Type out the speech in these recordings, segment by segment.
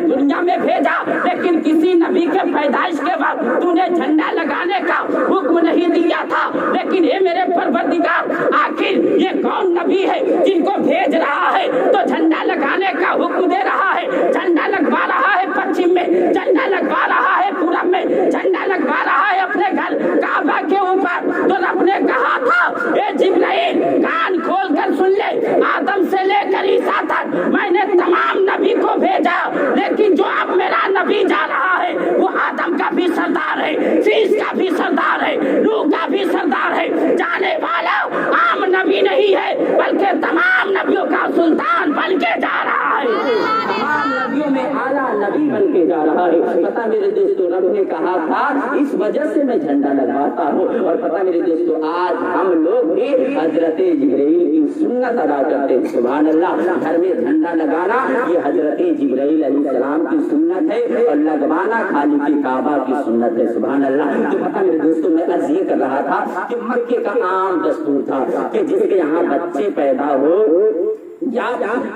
दुनिया में भेजा, लेकिन किसी नबी के पैदाइश के बाद तूने झंडा लगाने का हुक्म नहीं दिया था। लेकिन ये मेरे परवरदिगार, आखिर ये कौन नबी है जिनको भेज रहा है तो झंडा लगाने का हुक्म दे रहा है? झंडा लगवा रहा है पश्चिम में, झंडा लगवा रहा है पूरब में, झंडा लगवा रहा है अपने घर काबा के ऊपर। तो रब ने कहा था, ए जिब्राइल कान खोल कर सुन ले, आदम से लेकर ईसा तक मैंने तमाम नबी को भेजा, लेकिन जो अब मेरा नबी जा रहा है वो आदम का भी सरदार है, शीश का भी सरदार है, नूह का भी सरदार है। जाने वाला आम नबी नहीं है, बल्कि तमाम नबियों का सुल्तान बन के जा रहा है, तमाम नबियों में आला नबी बन के जा रहा है। पता मेरे दोस्तों, रब ने कहा था इस वजह से मैं झंडा लगवाता हूँ। और पता मेरे दोस्तों, आज हम लोग भी हजरत जिब्राइल की सुन्नत अदा करते हैं। सुभान अल्लाह। घर में झंडा लगाना ये हजरत जिब्राइल अलैहिस्सलाम की सुन्नत है, और लगवाना खाली की काबा की सुन्नत है। सुभान अल्लाह। तो पता मेरे दोस्तों, मैं अर्ज ये कर रहा था कि मक्के का आम दस्तूर था कि जिसके यहाँ बच्चे पैदा हो, या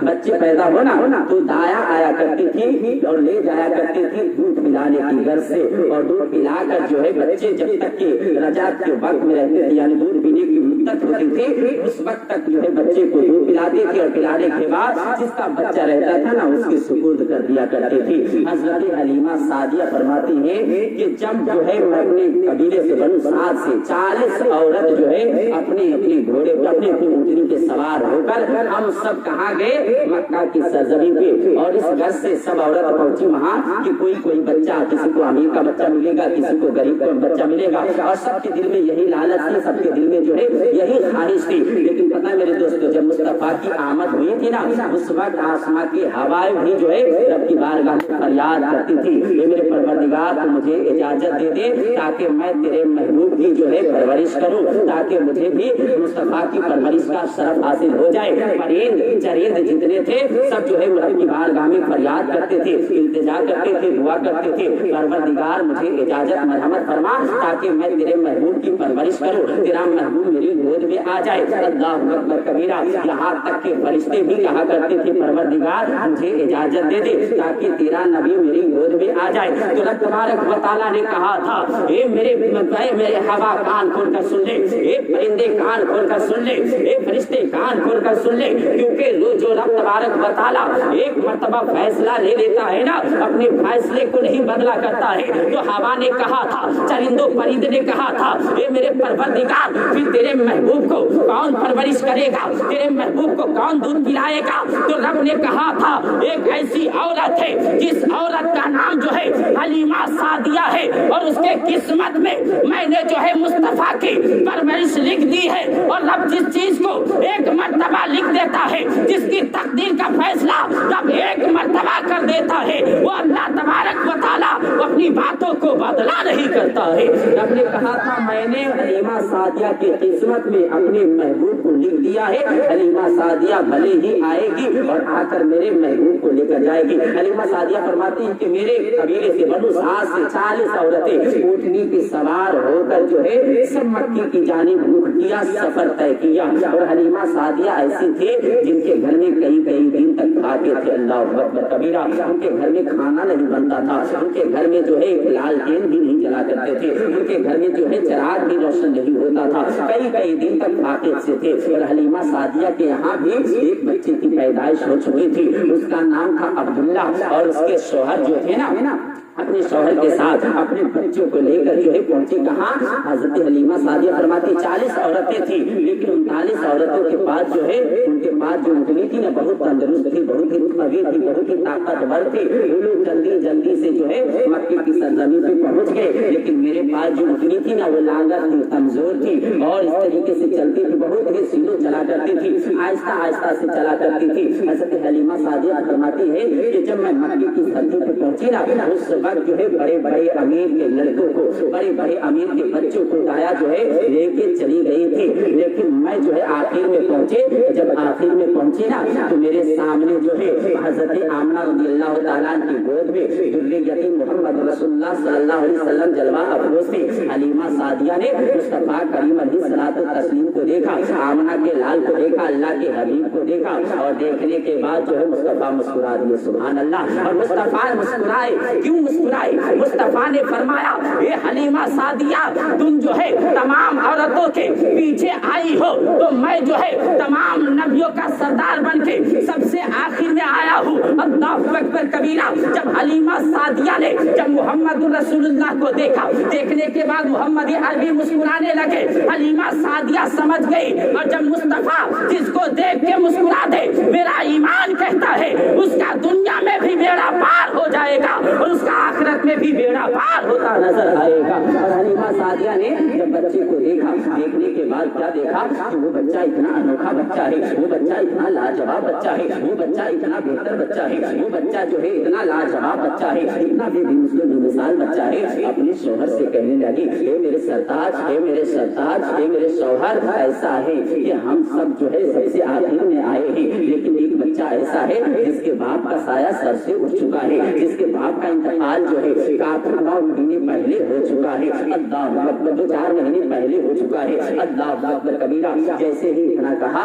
बच्चे पैदा होना तो दाया आया करती थी और ले जाया करती थी दूध पिलाने की घर से, और दूध पिलाकर जो है बच्चे जब तक के रजात के वक्त में रहते थे, यानी दूध पीने की मुद्दत होती थी, उस वक्त तक जो है बच्चे को दूध पिलाती थी, और पिलाने के बाद जिसका बच्चा रहता था ना उसके सुपुर्द कर दिया करती थी। हजरत हलीमा सादिया फरमाती है कि जब जो है मैं अपने कबीले से बनु साद से 40 औरत जो है अपने अपने घोड़े अपने ऊँटनी के सवार होकर हम सब कहाँ गए? मक्का की सरजमीन पे। और इस घर से सब औरत पहुंची वहाँ कि कोई बच्चा, किसी को अमीर का बच्चा मिलेगा, किसी को गरीब का बच्चा मिलेगा, और सबके दिल में यही लालच थी, सबके दिल में जो है यही ख्वाहिश थी। लेकिन पता है मेरे दोस्तों, जब मुस्तफा की आमद हुई थी ना, उस वक्त आसमां की हवाएं भी जो है रब की बारगाह में फरियाद करती थी, ये मेरे परवरदिगार तू मुझे इजाजत दे दे ताकि मैं तेरे महबूब की जो है परवरिश करूँ, ताकि मुझे भी मुस्तफा की परवरिश का शरफ हासिल हो जाए। परिंद चरिंद जितने थे सब जो है रब की बारगाह में फरियाद करते थे, इल्तिजा करते थे, दुआ करते थे, परवरदिगार मुझे इजाजत मरहमत फरमा ताकि मैं तेरे महबूब की परवरिश करूं, तेरा महबूब मेरी गोद में आ जाए। अल्लाहु अकबर कबीरा। यहाँ तक के फरिश्ते भी कहा करते थे, परवरदिगार मुझे इजाजत दे दे ताकि तेरा नबी मेरी गोद में आ जाए। तो रब तबारक व तआला ने कहा था, ए मेरे हवा कान खोल कर सुन ले, ए परिंदे कान खोल कर सुन ले, ए फरिश्ते कान खोल कर सुन ले, क्योंकि जो रब तबारक व तआला एक मर्तबा फैसला ले लेता है ना, अपने फैसले को नहीं बदला करता है। तो हवा ने कहा था, चरिंदो परिंद ने कहा था, ये मेरे परवरदिगार फिर तेरे महबूब को कौन परवरिश करेगा, तेरे महबूब को कौन दूध पिलाएगा? तो रब ने कहा था, एक ऐसी औरत है जिस औरत का नाम जो है हलीमा सादिया है, और उसके किस्मत में मैंने जो है मुस्तफा की परवरिश लिख दी है। और रब जिस चीज को एक मर्तबा लिख देता है, जिसकी तकदीर का फैसला जब एक मर्तबा कर देता है, वो अल्लाह तबारक व तआला अपनी बातों को बदला नहीं करता है। रब ने कहा था, मैंने हलीमा सादिया की किस्मत में अपने महबूब को लिख दिया है, हलीमा सादिया भले ही आएगी और आकर मेरे महबूब को लेकर जाएगी। हलीमा सादिया फरमाती है कि मेरे कबीले से बनु साद से 40 औरतें ऊँटनी पे सवार होकर जो है सब मक्के की जानिब रुख किया, सफर तय किया। और हलीमा सादिया ऐसी थी जिनके घर में कई दिन तक खाते थे। अल्लाह अकबर कबीरा। उनके घर में खाना नहीं बनता था, उनके घर में जो है लालटेन भी नहीं जला करते थे, उनके घर में जो है चिराग भी रोशन नहीं होता था, कई दिन तक खाते से थे। और हलीमा सादिया के यहाँ भी एक बच्चे की पैदाइश हो चुकी थी, उसका नाम था अब्दुल्ला। और उसके शौहर जो थे ना, अपने शौहर के साथ अपने बच्चों को लेकर जो है पहुंचे कहाँ? हजरत हलीमा सादिया फरमाती 40 औरतें थी, लेकिन 39 औरतों के पास जो है उनके पास जो उंगली थी ना बहुत तंदुरुस्त थी, बहुत ही कवी थी, बहुत ही ताकतवर थी। वो लोग जल्दी से जो है मक्के की सरजमीन पे पहुंच गए, लेकिन मेरे पास जो उंगली थी ना वो लांगत थी, कमजोर थी, और इस तरीके से चलती थी, बहुत ही सीधो चला करती थी, आहिस्ता से चला करती थी। हजरत हलीमा सादिया फरमाती है कि जब मैं मक्के की सरजमीन पे पहुंची ना, उस जो है बड़े अमीर के लड़कों को, बड़े अमीर के बच्चों को दाया जो है लेके चली गई थी। लेकिन मैं जो है आखिर में पहुंचे, जब आखिर में पहुंची ना तो मेरे सामने जो है हजरत आमना रज़ी अल्लाह तआला की गोद में दुर्रियती मोहम्मद रसूलुल्लाह सल्लल्लाहु अलैहि वसल्लम जलवा अफरोज थी। हलीमा सादिया ने मुस्तफा करीम अलैहिस्सलातु तस्लीम को देखा, आमना के लाल को देखा, अल्लाह के हबीब को देखा और देखने के बाद जो है मुस्तफा मुस्कुरा दिए। सुभान अल्लाह। और मुस्तफा मुस्कुराए, क्यों मुस्कुराए? मुस्तफा ने फरमाया, ये हलीमा सादिया, तुम जो है तमाम औरतों के पीछे आई हो तो मैं जो है तमाम नबियों का सरदार बन के सबसे आखिर में आया हूँ। अल्लाहु अकबर कबीरा। जब हलीमा सादिया ने जब मोहम्मद रसूलुल्लाह को देखा, देखने के बाद मोहम्मद अरबी मुस्कुराने लगे। हलीमा सादिया समझ गई और जब मुस्तफा जिसको देख के मुस्कुरा दे, मेरा ईमान कहता है उसका दुनिया में भी बेड़ा पार हो जाएगा और उसका आखिरत में भी बेड़ा पार होता नजर आएगा। और हलीमा सादिया ने जब बच्चे को देखा, देखने के बाद क्या देखा कि वो बच्चा इतना अनोखा बच्चा है, वो बच्चा इतना लाजवाब बच्चा है, वो बच्चा इतना बेहतर बच्चा है, वो बच्चा जो है इतना लाजवाब बच्चा है, इतना बेमिसाल बच्चा है। अपने शौहर से कहने लगी, हे मेरे सरताज, हे मेरे सरताज, हे मेरे शौहर, ऐसा है कि हम सब जो है सबसे आखिर में आए हैं, लेकिन एक बच्चा ऐसा है जिसके बाप का साया सर से उठ चुका है, जिसके बाप का इंतकाल जो है काफी 9 महीने पहले हो चुका है। अल्लाह अकबर, 2-4 महीने पहले हो चुका है। अल्लाह अकबर कबीरा। जैसे ही इतना कहा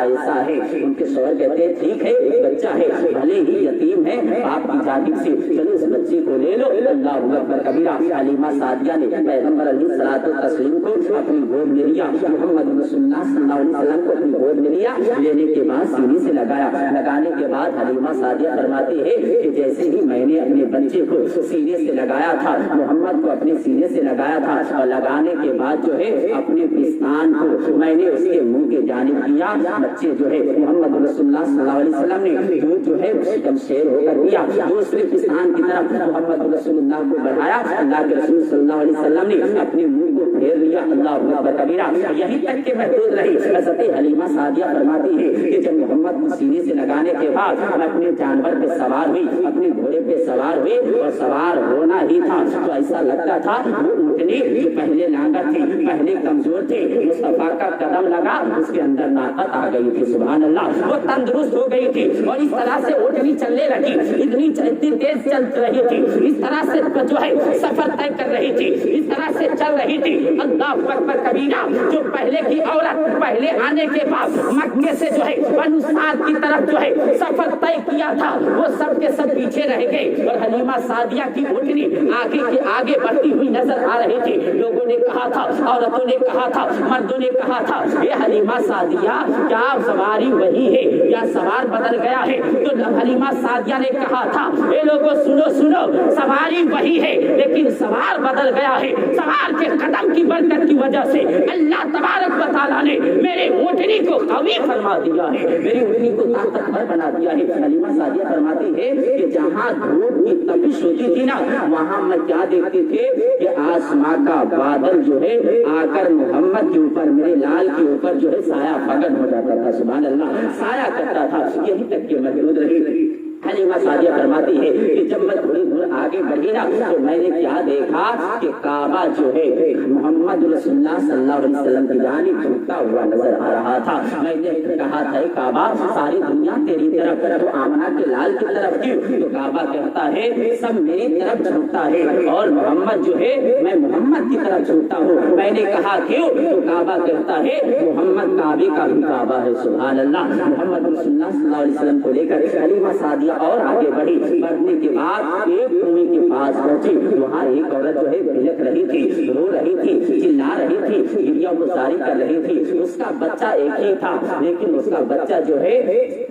ऐसा है। उनके शौहर कहते हैं, ठीक है, एक बच्चा है, भले ही यतीम है, बाप की जानिब से, चलो इस बच्चे को ले लो। अल्लाह अकबर कबीरा। हलीमा सादिया ने पैगंबर अलैहिस्सलातु तस्लीम को अपनी गोद में लिया, मोहम्मद रसूलुल्लाह सल्लल्लाहु अलैहि वसल्लम को अपनी गोद में लिया। लेने के बाद सीने से लगाया, लगाने के बाद हलीमा सादिया फरमाती है कि जैसे ही मैंने अपने बच्चे को सीने से लगाया था, मोहम्मद को अपने सीने से लगाया था और लगाने के बाद जो है अपने पिस्तान को मैंने उसके मुंह के जानिब किया, बच्चे जो है मोहम्मद रसूलुल्लाह सल्लल्लाहु अलैहि वसल्लम ने दूध जो है एकदम शेर होकर दिया, दूसरे पिस्तान की तरफ मोहम्मद रसूलुल्लाह को बढ़ाया। अल्लाह के रसूल सल्लल्लाहु अलैहि वसल्लम ने अपने मुंह को फेर लिया। अल्लाह अकबर कबीरा। यहीं तक के महदूद रही। हज़रत हलीमा सादिया फरमाती है कि जब मोहम्मद को सीने से लगाने के बाद मैं अपने जानवर पे सवार हुई, अपने घोड़े पे सवार हुई और सवार होना ही था तो ऐसा लगता था वो ऊँटनी जो पहले लांगर थी, पहले कमजोर थी, मुस्तफा का कदम लगा उसके अंदर ताकत आ गई थी। सुभान अल्लाह। वो तंदुरुस्त हो गई थी और इस तरह से ऊँटनी चलने लगी, इतनी तेज चल रही थी, इस तरह से जो है सफर तय कर रही थी, इस तरह से चल रही थी। अल्लाह अकबर कबीरा। जो पहले की औरत पहले आने के बाद मक्के से जो है बनु साद की तरफ जो है सफर तय किया था, वो सब के सब पीछे रह गए और हलीमा सादिया की ऊँटनी आगे के आगे बढ़ती हुई नजर आ रही थी। लोगों ने कहा था, औरतों ने कहा था, मर्दों ने कहा था, ये हलीमा सादिया क्या सवारी वही है या सवार बदल गया है? तो हलीमा सादिया ने कहा था, ये लोगों सुनो सुनो, सवारी वही है लेकिन सवार बदल गया है। सवार के कदम की बरकत की वजह से अल्लाह तबारक व तआला ने मेरे ऊँटनी को कवी फरमा दिया है, मेरी ऊँटनी को ताकतवर बना दिया है। हलीमा सादिया फरमाती है कि जहाँ धूप की तपिश होती थी ना, वहाँ मैं क्या देखते थे कि आसमां का बादल जो है आकर मोहम्मद के ऊपर, मेरे लाल के ऊपर जो है साया फगन हो जाता था। सुभान अल्लाह। साया करता था। यही तक के मौजूद रही। हलीमा सादिया फरमाती है कि जब मैं थोड़ी दूर आगे बढ़ी ना तो मैंने क्या देखा कि काबा जो है मोहम्मद रसूलुल्लाह सल्लल्लाहु अलैहि वसल्लम की जानिब झुकता हुआ नजर आ रहा था। मैंने कहा था, काबा सारी दुनिया तेरी तरफ, तो आमना के लाल की तरफ क्यों? तो काबा कहता है सब मेरी तरफ झुकता है और मोहम्मद जो है मैं मोहम्मद की तरफ झुकता हूँ। मैंने कहा क्यों? तो काबा कहता है मोहम्मद काबे का भी काबा है। सुभान अल्लाह। मोहम्मद रसूलुल्लाह सल्लल्लाहु अलैहि वसल्लम को लेकर हलीमा सादिया और आगे बढ़ी। बढ़ने के बाद एक कुएं के पास पहुंची, वहाँ एक औरत जो है बिलख रही थी, रो रही थी, चिल्ला रही थी, गिरिया गुजारी कर रही थी। उसका बच्चा एक ही था, लेकिन उसका बच्चा जो है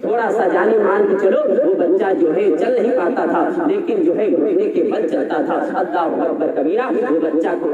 थोड़ा सा जाने मान के चलो, वो बच्चा जो है चल नहीं पाता था, लेकिन जो है घुटने के बल चलता था। अल्लाह अकबर कबीरा। वो बच्चा को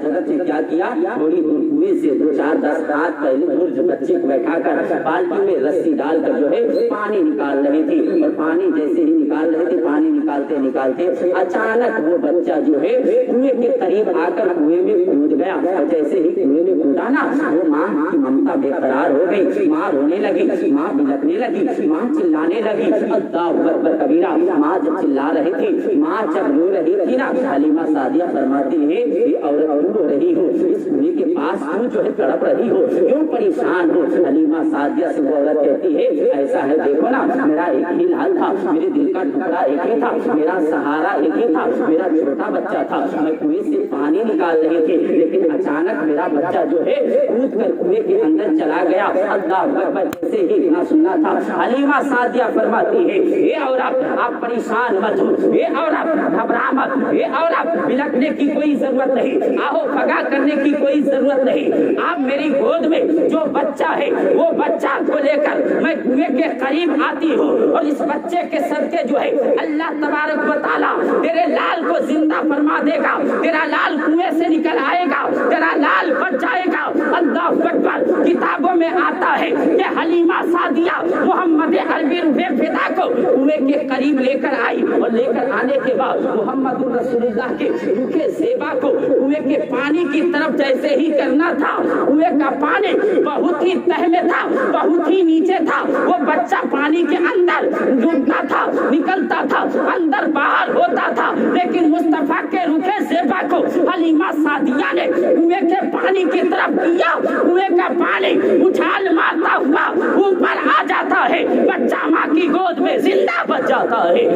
जगत ने क्या किया, थोड़ी दूर कुएं से 2-4-10 रात पहले दूर बच्चे को बैठाकर बाल्टी में रस्सी डालकर जो है पानी निकाल रही थी और पानी जैसे ही निकाल रहे थे, पानी निकालते निकालते अचानक वो बच्चा जो है कुएं के करीब आकर कुएं में कूद गया और जैसे ही कुएं में कूदा ना, वो माँ की ममता बेकरार हो गई। माँ रोने लगी, माँ बिलखने लगी। लगी, माँ चिल्लाने लगी, अल्लाहु अकबर कबीरा। माँ जब चिल्ला रही थी, माँ जब रो रही थी ना, हलीमा सादिया फरमाती है, ये औरत क्यों रो रही हो, इस कुएं के पास क्यों जो है तड़प रही हो, क्यों परेशान हो। हलीमा सादिया से वो औरत कहती है, ऐसा है देखो ना, मेरा एक ही लाल था, मेरे दिल का टुकड़ा एक ही था, मेरा सहारा एक ही था, मेरा छोटा बच्चा था, मैं कुएं से पानी निकाल रही थी, लेकिन अचानक मेरा बच्चा जो है कूद कर कुएं के अंदर चला गया। अल्लाह अकबर, जैसे ही इतना सुना था, हलीमा सादिया फरमाती है, ये औरत आप परेशान मत हो, ये औरत घबरा मत, ये औरत बिलखने की कोई जरूरत नहीं, आहो भगा करने की कोई जरूरत नहीं। आप मेरी गोद में जो बच्चा है वो बच्चा को लेकर मैं कुएं के करीब आती हूँ और इस बच्चे के सदके जो है अल्लाह तबारक व तआला तेरे लाल को जिंदा फरमा देगा, तेरा लाल कुएं से निकल आएगा, तेरा लाल बच जाएगा। अल्लाह अकबर। किताबों में आता है कि हलीमा सादिया मोहम्मद अरबी रूहे फिदा को कुएं के करीब लेकर आई और लेकर आने के बाद मोहम्मद रसूलुल्लाह के रूहे ज़ेबा को कुएं के पानी की तरफ जैसे ही करना था, कुएं का पानी बहुत ही तह में था, बहुत ही नीचे था, वो बच्चा पानी के अंदर डूबता था, निकलता था, अंदर बाहर होता था, लेकिन मुस्तफा के रूहे ज़ेबा को हलीमा सादिया ने कुएं के पानी की तरफ किया, कुएं का पानी उछाल मारता हुआ ऊपर आ जाता है, बच्चा माँ की गोद में जिंदा बच जाता है।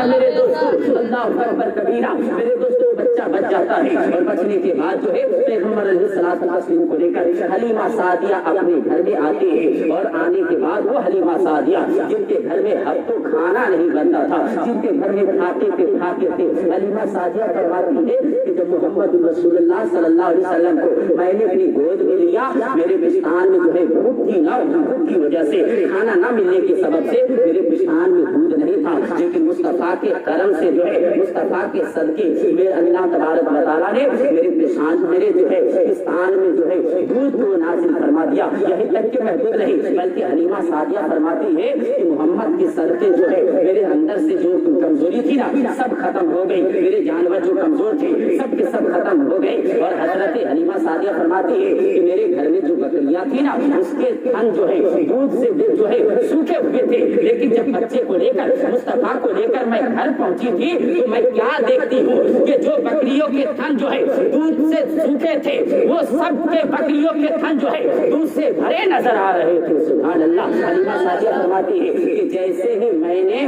मेरे दोस्तों, अल्लाह अकबर कबीरा, मेरे दोस्तों बच्चा बच जाता है और बचने के बाद जो है पैगंबर अलैहिस्सलातु वस्सलाम को लेकर हलीमा सादिया अपने घर में आती है और आने के बाद वो हलीमा सादिया जिनके घर में हफ्तों खाना नहीं बनता था, जिनके घर में खाते थे, हलीमा सादिया फरमाती है कि जब मोहम्मद रसूलुल्लाह सल्लल्लाहु अलैहि वसल्लम को मैंने अपनी गोद में लिया, मेरे पिस्तान में जो है भूख थी ना, भूख की वजह से खाना न मिलने के सबब से मेरे पिस्तान में दूध नहीं था, लेकिन मुस्तफा के करम से जो है मुस्तफा के सदके मेरे अल्लाह तबारक व तआला ने मेरे जो है पिस्तान में जो है दूध को नाज़िल फरमा दिया। यही तक के महदूद नहीं, बल्कि हलीमा सादिया फरमाती है कि मोहम्मद के सदके जो है मेरे अंदर से जो कमजोरी थी ना सब खत्म हो गई, मेरे जानवर जो कमजोर थे सब के सब खत्म हो गए। और हजरत हलीमा सादिया फरमाती है कि मेरे घर में जो बकरियां थी ना उसके थन जो है दूध से जो है सूखे हुए थे, लेकिन जब बच्चे को लेकर मुस्तफा को लेकर मैं घर पहुंची थी तो मैं क्या देखती हूँ कि जो बकरियों के थन जो है दूध से सूखे थे वो सब के बकरियों के थन जो है दूध से भरे नजर आ रहे थे। सुभान अल्लाह। हलीमा सादिया फरमाती है कि जैसे ही मैंने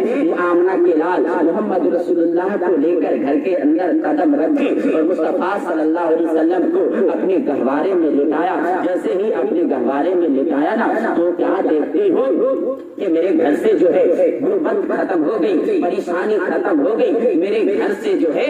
आमना के लाल मोहम्मद रसूलुल्लाह को लेकर घर के अंदर कदम रखी और मुस्तफा सल्लल्लाहु अलैहि वसल्लम को अपने गहवारे में लेटाया, जैसे ही अपने गहवारे में लेटाया ना तो क्या देखती हो कि मेरे घर से जो है गुर्बत खत्म हो गई, परेशानी खत्म हो गई, मेरे घर से जो है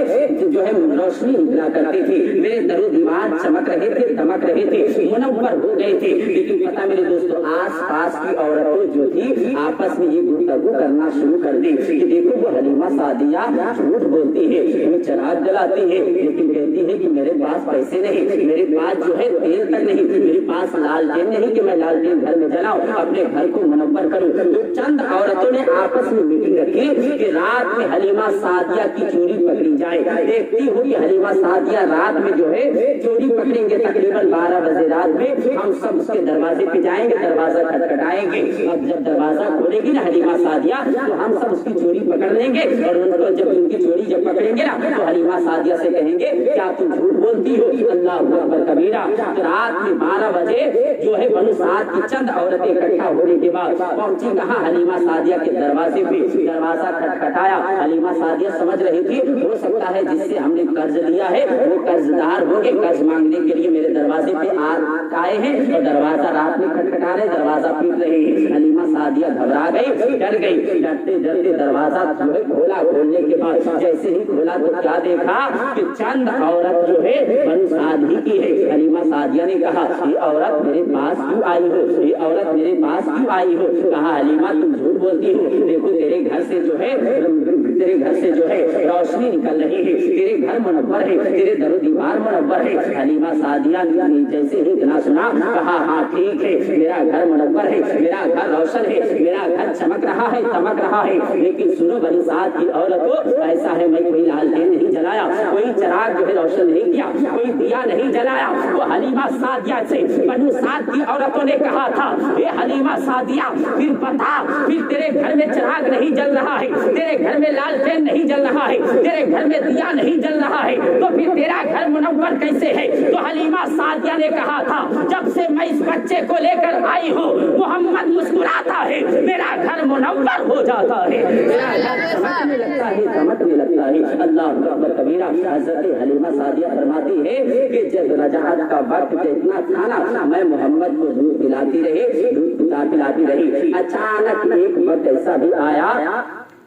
रोशनी निकला करती थी, मेरे दरो दीवार चमक रहे थे, दमक रहे थे, मुनव्वर हो गए थे। लेकिन पता मेरे दोस्तों, आस पास की औरतें जो थी आपस में ये गुफ्तगू करना शुरू कर दी कि देखो वो हलीमा सादिया झूठ बोलती है, वो चिराग जलाती है, लेकिन कहती है कि मेरे पास पैसे नहीं, मेरे पास जो है तेल तक नहीं, मेरे पास लालटेन नहीं कि मैं लालटेन घर में जलाऊं, अपने घर को मुनव्वर करूं। तो चंद औरतों ने आपस में मीटिंग रखी कि रात में हलीमा सादिया की चोरी पकड़ी जाए। देखती हूँ कि हलीमा सादिया रात में जो है चोरी पकड़ेंगे, तकरीबन 12 बजे रात में हम सब उसके दरवाजे पे जाएंगे, दरवाजा खटखटाएंगे, अब जब दरवाजा खोलेगी ना हलीमा सादिया तो हम सब उसकी चोरी पकड़ लेंगे और उनको जब उनकी चोरी जब पकड़ेंगे ना तो हलीमा सादिया से कहेंगे क्या तुम झूठ बोलती हो, अल्लाह अकबर कबीरा। तो रात में 12 बजे जो है बनु साद की चंद औरतें इकट्ठा होने के बाद पहुंची कहाँ, हलीमा सादिया के दरवाजे पे, दरवाजा खटखटाया। हलीमा सादिया समझ रही थी हो सकता है जिससे हमने कर्ज लिया है वो कर्जदार हो के कर्ज मांगने के लिए मेरे दरवाजे पे आए हैं और दरवाजा रात में खटखटा रहे, दरवाजा पीट रहे हैं। हलीमा सादिया घबरा गई, डर गई, डरते डरते दरवाजा जो है खोला। खोलने के बाद जैसे ही खोला तो क्या देखा कि चंद औरत जो है बनु साद ही की है। हलीमा सादिया ने कहा ये औरत मेरे पास क्यों आई हो, ये औरत मेरे पास क्यों आई हो। कहा हलीमा तुम झूठ बोलती हो, देखो तेरे घर से जो है रोशनी निकल रही है, तेरे घर मुनव्वर है, तेरे दरो दीवार मुनव्वर है। हलीमा सादिया ने जैसे ही इतना सुना कहा हाँ ठीक है, मेरा घर मुनव्वर है, मेरा घर रोशन है, मेरा घर चमक रहा है, दमक रहा है, लेकिन सुनो बनु साद की औरत हो, ऐसा है मैं कोई लालटेन नहीं जलाया, कोई चिराग जो है रोशन नहीं किया, कोई दिया नहीं जलाया। वो हलीमा सादिया से बनु साद की औरतों ने कहा था, ये हलीमा सादिया फिर बता, फिर तेरे घर में चिराग नहीं जल रहा है, तेरे घर में लालटेन नहीं जल रहा है, तेरे घर में दिया नहीं जल रहा है, तो फिर तेरा घर मुनव्वर कैसे है? तो हलीमा सादिया ने कहा था, जब से मैं इस बच्चे को लेकर आई हूँ, मोहम्मद मुस्कुराता है, मेरा घर मुनव्वर हो जाता है, मेरा घर चमकने लगता है, चमकने लगता है। अल्लाह अकबर कबीरा। हजरत हलीमा सादिया फरमाती है कि जब रजात का वक्त जितना था ना, मैं मोहम्मद को दूध पिलाती रही। अचानक एक वक्त ऐसा भी आया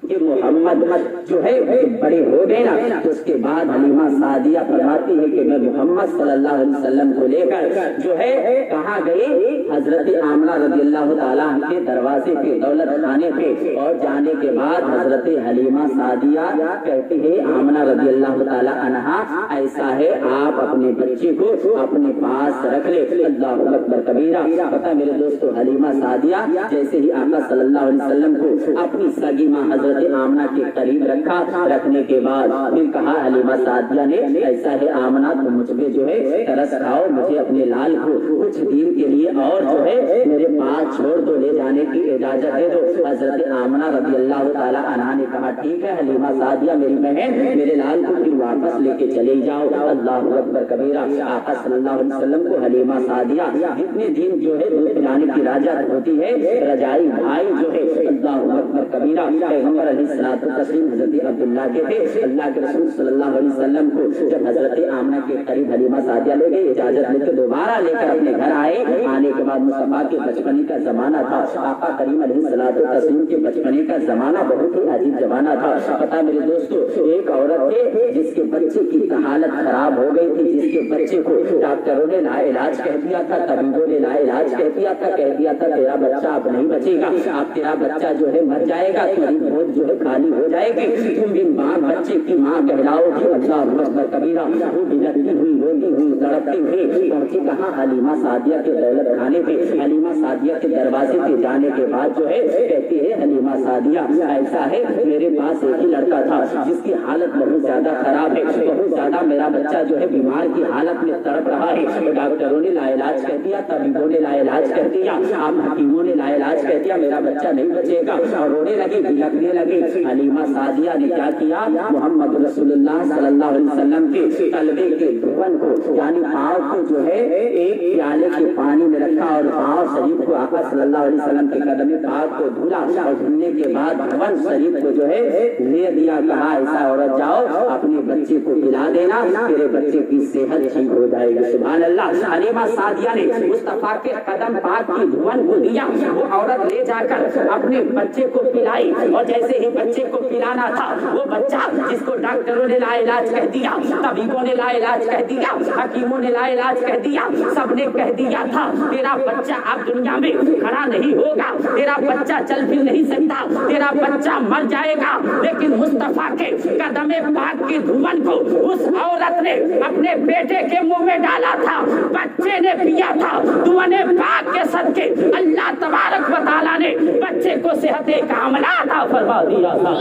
कि मोहम्मद जो है बड़े हो गए ना, तो उसके बाद हलीमा सादिया फरमाती है कि मैं मोहम्मद सल्लल्लाहु अलैहि वसल्लम को लेकर जो है कहाँ गई? हजरत आमना रज़ियल्लाहु ताला अन्हा के दरवाजे पे, दौलत खाने पे, और जाने के बाद हजरत हलीमा सादिया कहती है, आमना रज़ियल्लाहु ताला अन्हा, ऐसा है आप अपने बच्चे को अपने पास रख ले। अल्लाहु अकबर कबीरा। पता मेरे दोस्तों, हलीमा सादिया जैसे ही आका सल्लल्लाहु अलैहि वसल्लम को अपनी सगी माँ हजरत आमना के करीब रखा, रखने के बाद फिर कहा हलीमा सादिया ने, ऐसा है आमना तुम मुझ पे जो है तरस खाओ, मुझे अपने लाल को कुछ दिन के लिए और जो है मेरे पास छोड़ दो, ले जाने की इजाजत दे दो। हजरत आमना रज़ियल्लाहु ताला अन्हा ने कहा, ठीक है हलीमा सादिया मेरी बहन, मेरे लाल को फिर वापस लेके चले जाओ। अल्लाहु अकबर कबीरा। आका सल्लल्लाहु अलैहि वसल्लम को हलीमा सादिया जितने दिन जो है दूध पिलाने की इजाजत होती है, रजाई भाई जो है, अल्लाहु अकबर कबीरा, पैगंबर अलैहिस्सलातु तस्लीम हजरत अब्दुल्लाह के थे। अल्लाह के रसूल सल्लल्लाहु अलैहि वसल्लम को जब हजरत आमना के करीब हलीमा सादिया ले गई, इजाजत लेकर दोबारा लेकर अपने घर आए। आने के बाद मुस्तफा के बचपने का जमाना था, आका करीम अलैहिस्सलातु तस्लीम के बचपने का जमाना बहुत ही अजीब जमाना था। पता मेरे दोस्तों, एक औरत थे जिसके बच्चे की हालत खराब हो गई थी, जिसके बच्चे को डॉक्टरों ने लाइलाज कह दिया था, तबीबों ने लाइलाज कह दिया था तेरा बच्चा अब नहीं बचेगा, अब तेरा बच्चा जो है मर जाएगा, तुम्हारी गोद जो है खाली हो जाएगी, तुम भी माँ बच्चे की माँ कहलाओगी। अल्लाह अकबर कबीरा। वो बिलखती हुई, रोती हुई, तड़पती हुई पहुंची कहाँ? हलीमा सादिया के दौलत खाने पे। हलीमा सादिया के दरवाजे पे जाने के बाद जो है कहती है हलीमा सादिया, ऐसा है मेरे पास एक ही लड़का था जिसकी हालत बहुत ज्यादा खराब है, बहुत ज्यादा मेरा बच्चा जो है बीमार की हालत में तड़प रहा है। डॉक्टरों ने लाइलाज कह दिया, तबीबों ने लाइलाज कह दिया, आम हकीमों ने लाइलाज कह दिया, मेरा बच्चा नहीं बचेगा, और रोने लगी, बिलखने लगी। हलीमा सादिया ने क्या किया? मोहम्मद रसूलुल्लाह सल्लल्लाहु अलैहि वसल्लम के तलवे के धुवन को, यानी पाँव को जो है एक प्याले के पानी में रखा और पाँव शरीफ को आका सल्लल्लाहु अलैहि वसल्लम के कदम में पाँव को धुला, और धुलने के बाद धुवन शरीफ को जो है ले दिया। कहा ऐसा औरत जाओ अपने बच्चे को पिला देना, तेरे बच्चे की सेहत ठीक हो जाएगी। सुभान अल्लाह। हलीमा सादिया ने मुस्तफा के कदम पाक की धुवन को दिया, वो औरत ले जाकर अपने बच्चे को पिलाई, और जैसे ही बच्चे को पिलाना था, वो बच्चा जिसको डॉक्टरों ने लाइलाज कह दिया, तबीबों ने लाइलाज कह दिया, हकीमों ने लाइलाज कह दिया, सबने कह दिया था तेरा बच्चा अब दुनिया में खड़ा नहीं होगा, तेरा बच्चा चल फिर नहीं सकता, तेरा बच्चा मर जाएगा। लेकिन मुस्तफा के कदमे पाक की धुवन को उस औरत ने अपने बेटे के मुंह में डाला था, बच्चे ने पिया था, धुवने पाक के सदके अल्लाह तबारक व तआला ने बच्चे को सेहत कामला अता फरमा दिया था।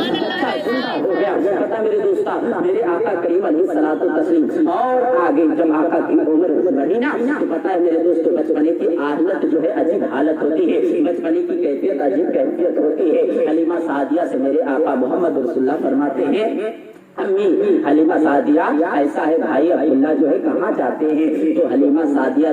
हो गया। पता मेरे दोस्ता, मेरे आका करीम अलैहिस्सलातु तस्लीम और आगे जब आका की उम्र बढ़ी ना, तो पता है मेरे दोस्तों, बचपने की हालत जो है अजीब हालत होती है, बचपने की कैफियत अजीब कैफियत होती है। हलीमा सादिया से मेरे आका मोहम्मद रसूलुल्लाह फरमाते हैं, अम्मी हलीमा सादिया, ऐसा है भाई अब्दुल्ला जो है कहाँ जाते हैं? तो हलीमा सादिया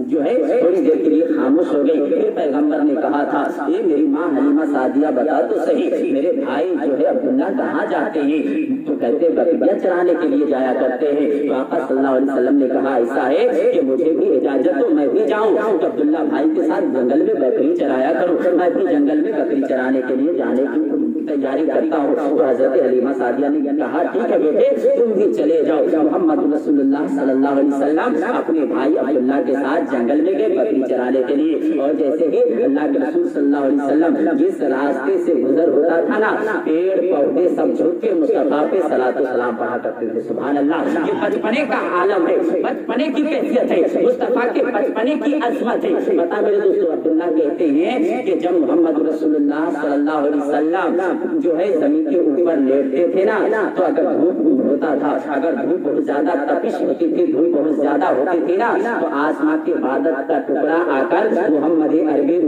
जो है थोड़ी देर के लिए खामोश हो गई। फिर पैगंबर ने कहा था, ये मेरी माँ हलीमा सादिया बता तो सही, मेरे भाई जो है अब्दुल्ला कहाँ जाते हैं? तो कहते बकरियां चराने के लिए जाया करते हैं। तो आका सल्लल्लाहु अलैहि वसल्लम ने कहा, ऐसा है कि मुझे भी इजाजत तो मैं भी जाऊँ। तो अब्दुल्ला भाई के साथ जंगल में बकरी चराया करो, मैं भी जंगल में बकरी चराने के लिए जाने की तैयारी करता हूँ। तो हजरत हलीमा सादिया ने कहा, ठीक है बेटे तुम भी चले जाओ। मोहम्मद रसूलुल्लाह सल्लल्लाहु अलैहि वसल्लम अपने भाई अब्दुल्ला के साथ जंगल में गए बकरी चराने के लिए। और जैसे ही अल्लाह के रसूल सल्लल्लाहु अलैहि वसल्लम जिस रास्ते से गुजर होता था ना, पेड़ पौधे सब झुक के मुस्तफा पे सलातो सलाम पढ़ा करते थे। सुभान अल्लाह। ये बचपने का आलम है, बचपने की कैफियत है, मुस्तफा के बचपने की अजमत है। बता मेरे दोस्तों, अब्दुल्ला कहते हैं कि जब मोहम्मद रसूलुल्लाह सल्लल्लाहु अलैहि वसल्लम जो है जमीन के ऊपर लेटते थे ना, तो अगर धूप होता था, अगर धूप बहुत ज्यादा तपिश होती थी, धूप बहुत ज्यादा होती थी ना, तो आसमां के बादल का टुकड़ा आकर मोहम्मद अरबी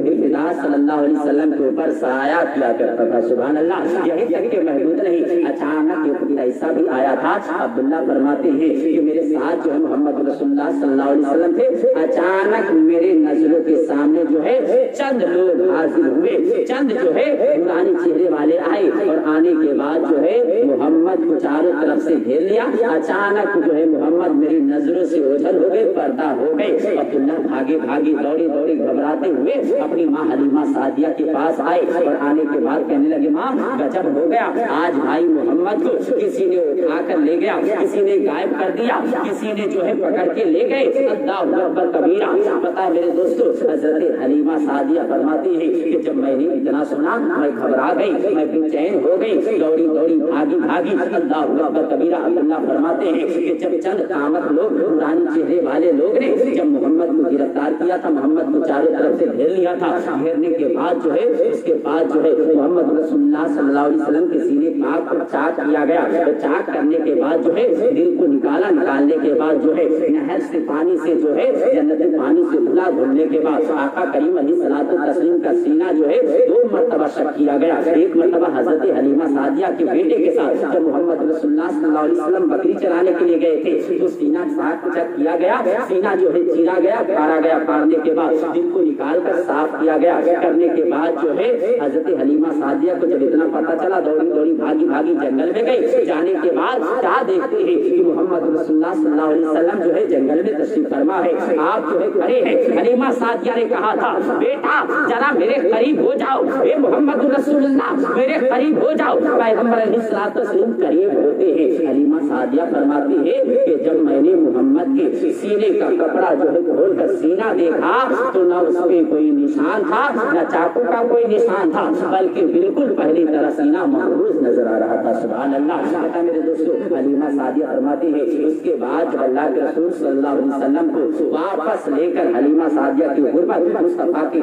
सल्लल्लाहु अलैहि वसल्लम के ऊपर साया किया करता था। सुभान अल्लाह। यही तक के महदूद नहीं, अचानक एक ऐसा भी आया था, अब्दुल्ला फरमाते हैं कि मेरे साथ जो है मोहम्मद रसूलुल्लाह सल्लल्लाहु अलैहि वसल्लम थे, अचानक मेरे नजरों के सामने जो है चंद लोग हाजिर हुए, चंद जो है नूरानी चेहरे वाले आए, और आने के बाद जो है मोहम्मद को चारों तरफ से घेर लिया। अचानक जो है मोहम्मद मेरी नजरों से ओझल हो गए, पर्दा हो गए। अब्दुल्ला भागे भागे दौड़े दौड़े घबराते हुए अपनी माँ हलीमा सादिया के पास आए, और आने के बाद कहने लगे, माँ गजब हो गया, आज भाई मोहम्मद को किसी ने उठा कर ले गया, किसी ने गायब कर दिया, किसी ने जो है पकड़ के ले गए। अल्लाहु अकबर कबीरा। पता है मेरे दोस्तों, हजरत हलीमा सादिया फरमाती है कि जब मैंने इतना सुना मैं घबरा गई, मैं बेचैन हो गई, दौड़ी दौड़ी भागी भागी। अल्लाहु अकबर कबीरा। अब्दुल्ला फरमाते हैं कि जब चंद कामत लोग नूरानी चेहरे वाले लोग ने जब मोहम्मद को गिरफ्तार किया था, मोहम्मद को चारों तरफ से घेर लिया था, घेरने के बाद जो है उसके बाद जो है मोहम्मद रसूलुल्लाह सल्लल्लाहु अलैहि वसल्लम के सीने पाक को चाक किया गया। चाक करने के बाद जो है दिल को निकाला, निकालने के बाद जो है नहर से पानी से जो है जन्नती पानी से धुला, धुलने के बाद आका करीम अलैहिस्सलातु तस्लीम का सीना जो है 2 मरतबा शक किया गया। एक मरतबा हजरत हलीमा सादिया के बेटे के साथ जब मोहम्मद रसूलुल्लाह सल्लल्लाहु अलैहि वसल्लम बकरी चराने के लिए गए थे, तो सीना चेक किया गया, सीना जो है चीरा गया, फाड़ा गया, फाड़ने के बाद दिल को निकाल कर साफ किया गया। करने के बाद जो है हजरत हलीमा सादिया को जब इतना पता चला, दौड़ी दौड़ी भागी भागी जंगल में गई। जाने के बाद क्या देखते हैं कि मोहम्मद रसूलुल्लाह सल्लल्लाहु अलैहि वसल्लम जो है जंगल में तशरीफ फरमा है, आप जो है खड़े हैं। हलीमा सादिया ने कहा था, बेटा जरा मेरे करीब हो जाओ, ए मोहम्मद रसूलुल्लाह मेरे करीब हो जाओ। पैगंबर अलैहिस्सलातु वस्सलाम करीब होते हैं। हलीमा सादिया फरमाती है कि जब मैंने मोहम्मद के सीने का कपड़ा जो है खोल कर सीना देखा, तो न उस पे कोई निशान था, न चाकू का कोई निशान था, बल्कि बिल्कुल पहली तरह सीना महफूज नजर आ रहा था। सुभान अल्लाह। पता मेरे दोस्तों, हलीमा सादिया फरमाती है उसके बाद जब अल्लाह के रसूल सल्लल्लाहु अलैहि वसल्लम को वापस लेकर हलीमा सादिया की गुर्बत मुस्तफा के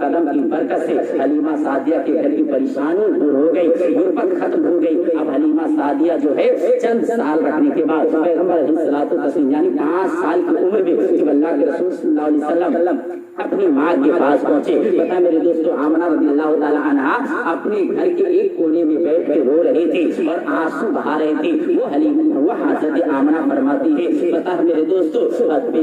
कदम की बरकत से हलीमा सादिया के घर की परेशानी दूर हो गई, गुर्बत खत्म हो गई। अब हलीमा सादिया जो है चंद साल रखने के बाद पैगंबर अलैहिस्सलातु वस्सलाम यानी 5 साल की उम्र में जब अल्लाह के रसूल सल्लल्लाहु अलैहि वसल्लम अपनी माँ के पास पहुंचे। पता मेरे दोस्तों, आमना रज़ियल्लाहु ताला अन्हा अपने घर के एक कोने में बैठ के रो रही थी और आंसू बहा रही थी। वो हज़रत आमना फरमाती है, पता है मेरे दोस्तों,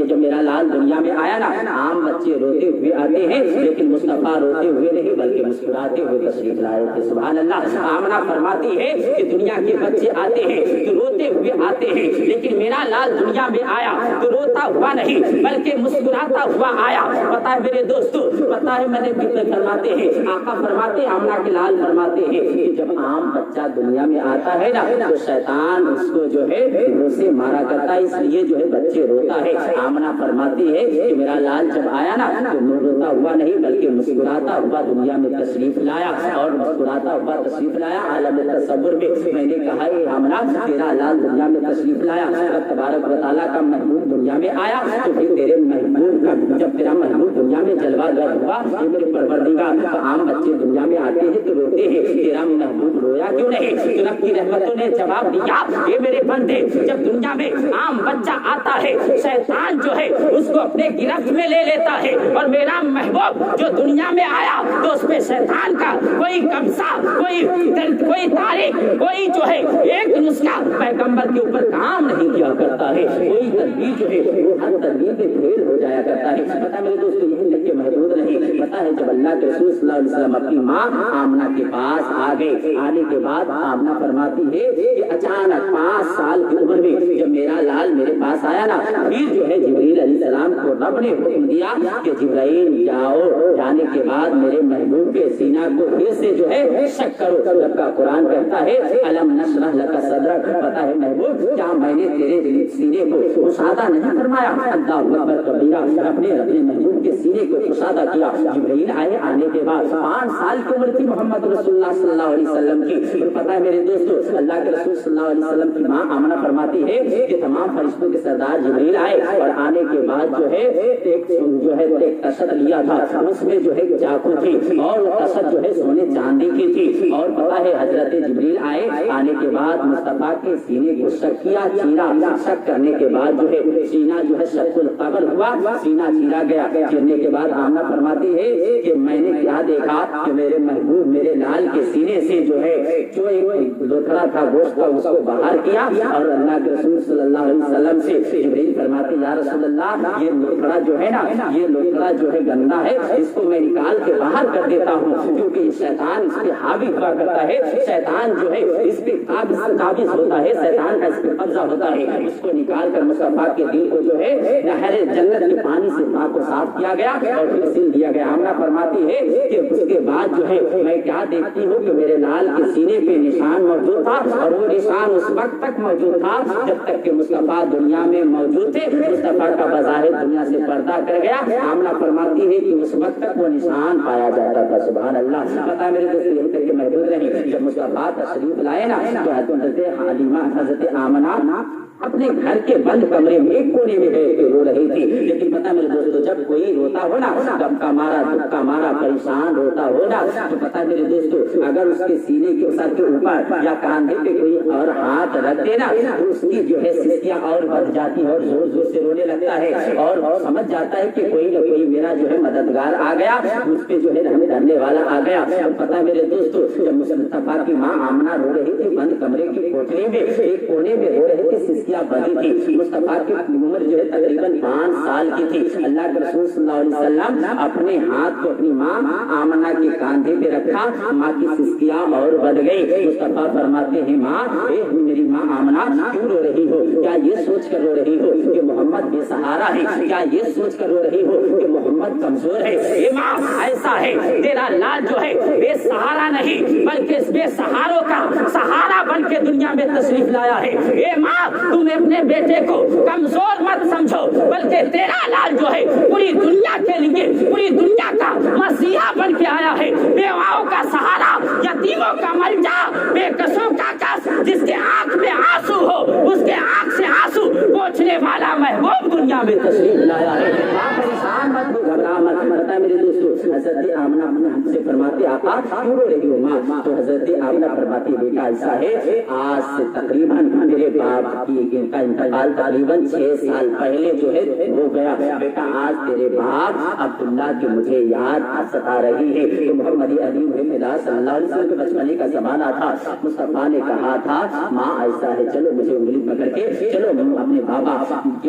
जब मेरा लाल दुनिया में आया ना, आम बच्चे रोते हुए आते हैं, लेकिन मुस्तफा रोते हुए नहीं बल्कि मुस्कुराते हुए तशरीफ लाए थे। सुभान अल्लाह। आमना फरमाती है कि दुनिया के बच्चे आते हैं तो रोते हुए आते हैं, लेकिन मेरा लाल दुनिया में आया तो रोता हुआ नहीं बल्कि मुस्कुराता हुआ आया। पता है मेरे दोस्तों, पता है मैंने फरमाते हैं, आका फरमाते, आमना के लाल फरमाते हैं कि जब आम बच्चा दुनिया में आता है ना, तो शैतान उसको जो है उसे मारा करता है, इसलिए जो है बच्चे रोता है। आमना फरमाती है कि मेरा लाल जब आया ना, तो रोता हुआ नहीं बल्कि मुस्कुराता हुआ दुनिया में तशरीफ लाया, और मुस्कुराता हुआ तशरीफ लाया। आलम तसव्वुर में मैंने कहा, आमना तेरा लाल दुनिया में तशरीफ लाया, तबारक व तआला का महबूब दुनिया में आया, तो फिर तेरे महबूब का जब तेरा महबूब दुनिया में जलवा गर्द हुआ, ये मेरे परवरदिगार, तो आम बच्चे दुनिया में आते हैं तो रोते हैं, तेरा महबूब रोया क्यों नहीं? तो रब की रहमतों ने जवाब दिया, ये मेरे बंदे, जब दुनिया में आम बच्चा आता है, शैतान जो है उसको अपने गिरफ्त में ले लेता है, और मेरा महबूब जो दुनिया में आया तो उसमें शैतान का कोई कब्जा, कोई तारीख, कोई जो है एक नुस्खा पैगंबर के ऊपर काम नहीं किया करता है, कोई तदबीर जो है वो हर तदबीर में फेल हो जाया करता है। पता मेरे दोस्तों, यही तक के महदूद नहीं, पता है जब अल्लाह के रसूल सल्लल्लाहु अलैहि वसल्लम अपनी माँ आमना के पास आ गए, आने के बाद आमना फरमाती है कि अचानक 5 साल की उम्र में जब मेरा लाल मेरे पास आया ना, फिर जो है जिब्रील अलैहिस्सलाम को रब ने हुक्म दिया कि जिब्राइल जाओ, जाने के बाद मेरे महबूब के सीना को फिर से जो है शक करो। रब का कुरान कहता है, अलम नशरह लका सदरक, पता है महबूब क्या मैंने तेरे सीने को कुशादा नहीं फरमाया? अल्लाहु अकबर कबीरा। अपने महबूब के सीने को कुशादा किया। जिब्रील आए, आने के बाद 5 साल की उम्र थी मोहम्मद रसूलुल्लाह सल्लल्लाहु अलैहि वसल्लम की। पता है मेरे मेरे दोस्तों अल्लाह के रसूल सल्लल्लाहु अलैहि वसल्लम की माँ आमना फरमाती है कि तमाम फरिश्तों के सरदार जिब्रील आए और आने के बाद एक तशत लिया था, उसमें जो है चाकू थी और तशत जो है सोने चांदी की थी। और पता है हजरत जिब्रील आए, आने के बाद मुस्तफा के सीने को शक किया, चीरा। शक करने के बाद जो है सीना जो है शक्कुल कबर हुआ, सीना चीरा गया। चीरने के बाद आमना फरमाती है कि मैंने क्या देखा कि मेरे महबूब मेरे लाल के सीने से जो है जो एक लोथड़ा था गोश्त का उसको बाहर किया और अल्लाह के रसूल सल्लल्लाहु अलैहि वसल्लम से जिब्रील फरमाते या रसूल अल्लाह ये लोथड़ा जो है ना, ये लोथड़ा जो है गंदा है, इसको मैं निकाल के बाहर कर देता हूँ, क्योंकि शैतान इस पे हावी हुआ करता है, शैतान जो है इस पे काबिज होता है, शैतान का इस पे कब्जा होता है। इसको निकाल कर मुस्तफा के दिल को जो है नहरे जन्नत के पानी से पाक को साफ किया गया और फिर सील दिया गया। आमना फरमाती है कि उसके बाद जो है मैं क्या देखती हूँ कि मेरे लाल के सीने पे निशान मौजूद था और वो निशान उस वक्त तक मौजूद था जब तक कि मुस्तफा दुनिया में मौजूद थे। मुस्तफा का बज़ाहिर दुनिया से पर्दा कर गया। आमना फरमाती है कि उस वक्त तक वो निशान पाया जाता था। सुभान अल्लाह। पता है मेरे दोस्त यही करके महदूद नहीं, जब मुस्तफा तशरीफ लाए ना तो हजरत हालिमा हजरत आमना अपने घर के बंद कमरे में एक कोने में बैठ के रो रही थी। लेकिन पता मेरे दोस्तों जब कोई रोता हो ना, गम का मारा दुख का मारा परेशान रोता हो ना, तो पता मेरे दोस्तों अगर उसके सीने के सर के ऊपर या कांधे पे कोई और हाथ रख देना तो उसकी जो है सिस्कियां और बढ़ जाती है और जोर जोर से रोने लगता है और समझ जाता है कि कोई न कोई मेरा जो है मददगार आ गया, मुझ पे जो है हमें धरने वाला आ गया। तो पता मेरे दोस्तों जब मुस्तफा की माँ आमना रो रही थी बंद कमरे की कोठरी में एक कोने में रो रही थी, बनी थी। मुस्तफा की उम्र जो है तकरीबन 5 साल की थी। अल्लाह के रसूल सल्लल्लाहु अलैहि वसल्लम अपने हाथ को अपनी माँ आमना के कांधे पे रखा, माँ की सिसकियां और बढ़ गई। मुस्तफा फरमाते हैं माँ मेरी माँ आमना क्यों रो रही हो? क्या ये सोच कर रो रही हो कि मोहम्मद बेसहारा है? क्या ये सोच कर रो रही हो कि मोहम्मद कमजोर है? ये माँ ऐसा है, तेरा लाल जो है बेसहारा नहीं बल्कि बेसहारों का सहारा बन के दुनिया में तशरीफ लाया है। ये माँ तुम अपने बेटे को कमजोर मत समझो, बल्कि तेरा लाल जो है पूरी दुनिया के लिए पूरी दुनिया का मसीहा बन के आया है। बेवाओं का सहारा, यतीमों का मलजा, बेकसों का कस, जिसके आंख में आंसू हो उसके आंख से आंसू पोंछने वाला महबूब दुनिया में तशरीफ लाया है। परेशान मत हो, घबरा मत। पता मेरे दोस्तों हजरत आमना हमसे फरमाते आका क्यों रो रही हो माँ? तो हजरत आमना फरमाती बेटा ऐसा है, आज से तकरीबन मेरे बाप की का इंतकाल तकरीबन 6 साल पहले जो है हो गया। बेटा आज तेरे बाप अब्दुल्ला की मुझे याद सता रही है। तो मोहम्मद अलीम सल्लल्लाहु अलैहि वसल्लम के बचपने का जमाना था। मुस्तफा ने कहा था माँ ऐसा है चलो मुझे उंगली पकड़ के चलो अपने बाबा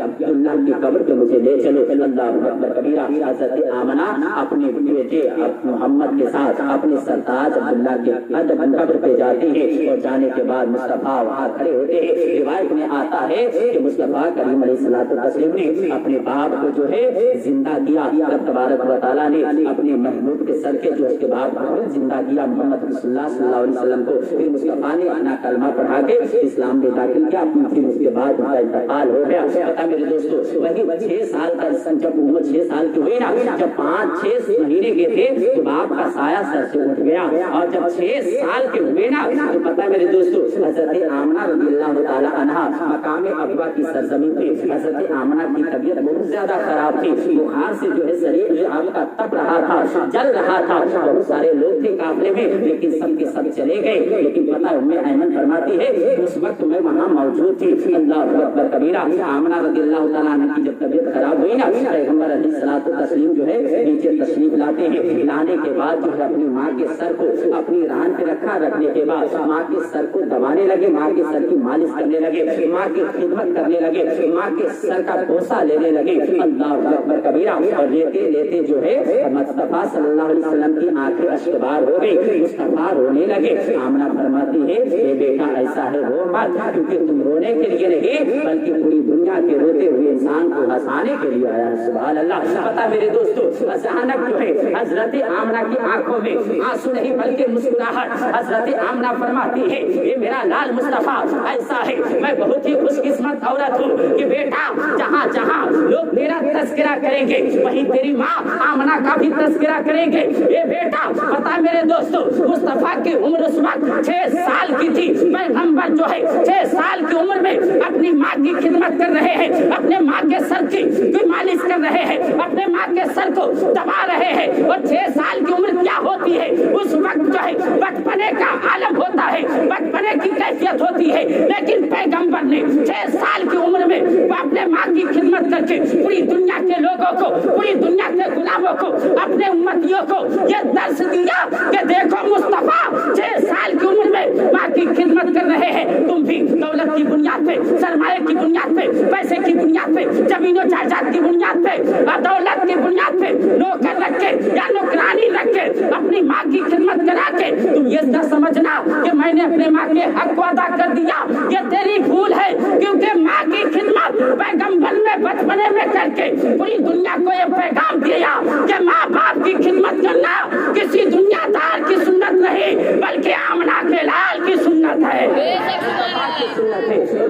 अब्दुल्ला की कब्र पे मुझे ले चलो। अल्लाहु अकबर कबीरा। हज़रत आमना अपने बेटे मोहम्मद के साथ अपने सरताज अब्दुल्ला के कब्र पे जाती है और जाने के बाद मुस्तफा वहाँ खड़े होते हैं। रिवायत में आता है कि मुस्तफा करीम अलैहिस्सलातु वस्सलाम ने अपने बाप को जो है जिंदा किया। रब तबारक व तआला ने अपने महबूब के सर के जो उसके बाप को जिंदा किया मोहम्मद रसूलुल्लाह सल्लल्लाहु अलैहि वसल्लम को। फिर मुस्तफा ने अपना कलमा पढ़ा के इस्लाम में दाखिल किया। फिर उसके बाद उनका इंतकाल हो गया। पता मेरे दोस्तों वही 6 साल का जब उम्र 6 साल की हुई ना, जब 5-6 महीने के थे तो बाप का साया सर से उठ गया और जब 6 साल के हुए ना तो पता मेरे दोस्तों हज़रत आमना रज़ियल्लाहु ताला अन्हा मकामे अबवा की सरजमीन पे हज़रत आमना की तबीयत बहुत ज्यादा खराब थी। बुखार से जो है शरीर जो आपका तप रहा था, जल रहा था। बहुत सारे लोग थे काफले में लेकिन सबके सब चले गए। लेकिन पता उम्मे ऐमन फरमाती है उस वक्त मैं वहाँ मौजूद थी। अल्लाहु अकबर कबीरा। आमना रज़ियल्लाहु ताला अन्हा की जब तबीयत खराब हुई ना पैगंबर अलैहिस्सलातु तस्लीम जो है नीचे तशरीफ लाते हैं। लाने के बाद जो है अपनी माँ के सर को अपनी रान पे रखा। रखने के बाद माँ के सर को दबाने लगे, माँ के सर की मालिश करने लगे, माँ की खिदमत करने लगे, माँ के सर का कोसा लेने लगे। अल्लाहु अकबर कबीरा। और लेते लेते जो है मुस्तफा सल्लल्लाहु अलैहि वसल्लम की आंखें अश्कबार हो गई। मुस्तफा रोने लगे। आमना फरमाती है ये बेटा ऐसा है रो मत, क्योंकि तुम रोने के लिए नहीं बल्कि पूरी दुनिया के रोते हुए इंसान को हंसाने के लिए आया है। सुभान अल्लाह। पता मेरे दोस्तों अचानक जो है हजरत आमना की आंखों में आंसू नहीं बल्कि मुस्कुराहट। हजरत आमना फरमाती है ये मेरा लाल मुस्तफा ऐसा है, मैं बहुत ही खुशकिस्मत औरत हूँ कि बेटा जहाँ जहाँ लोग मेरा तस्करा करेंगे वहीं तेरी माँ आमना का भी तस्करा करेंगे। ये बेटा पता मेरे दोस्तों मुस्तफा की उम्र उस वक्त 6 साल की थी। पैगंबर जो है 6 साल की उम्र में अपनी माँ की खिदमत कर रहे हैं, अपने माँ के सर की मालिश कर रहे हैं, अपने माँ के सर को दबा रहे हैं। और 6 साल की उम्र क्या होती है? उस वक्त जो है बचपने का आलम होता है, बचपने की कैफियत होती है। लेकिन पैगंबर ने 6 साल की उम्र में अपने माँ की खिदमत करके पूरी दुनिया के लोगों को, पूरी दुनिया के गुलामों को, अपने उम्मतियों को ये दर्श दिया कि देखो मुस्तफा 6 साल की उम्र में माँ की खिदमत कर रहे हैं। तुम भी दौलत की बुनियाद पे, सरमाए की बुनियाद पे, पैसे की बुनियाद पे, जमीनों जायदाद की बुनियाद पे, दौलत की बुनियाद पे नौकर रख के या नौकरानी रख के अपनी माँ की खिदमत करा के तुम ये न समझना कि मैंने अपने माँ के हक को अदा कर दिया। ये तेरी भूल है, क्योंकि माँ की खिदमत पैगंबर ने बचपने में करके पूरी दुनिया को ये पैगाम दिया कि माँ बाप की खिदमत करना किसी दुनियादार की सुन्नत नहीं, बल्कि आमना के लाल की सुन्नत है।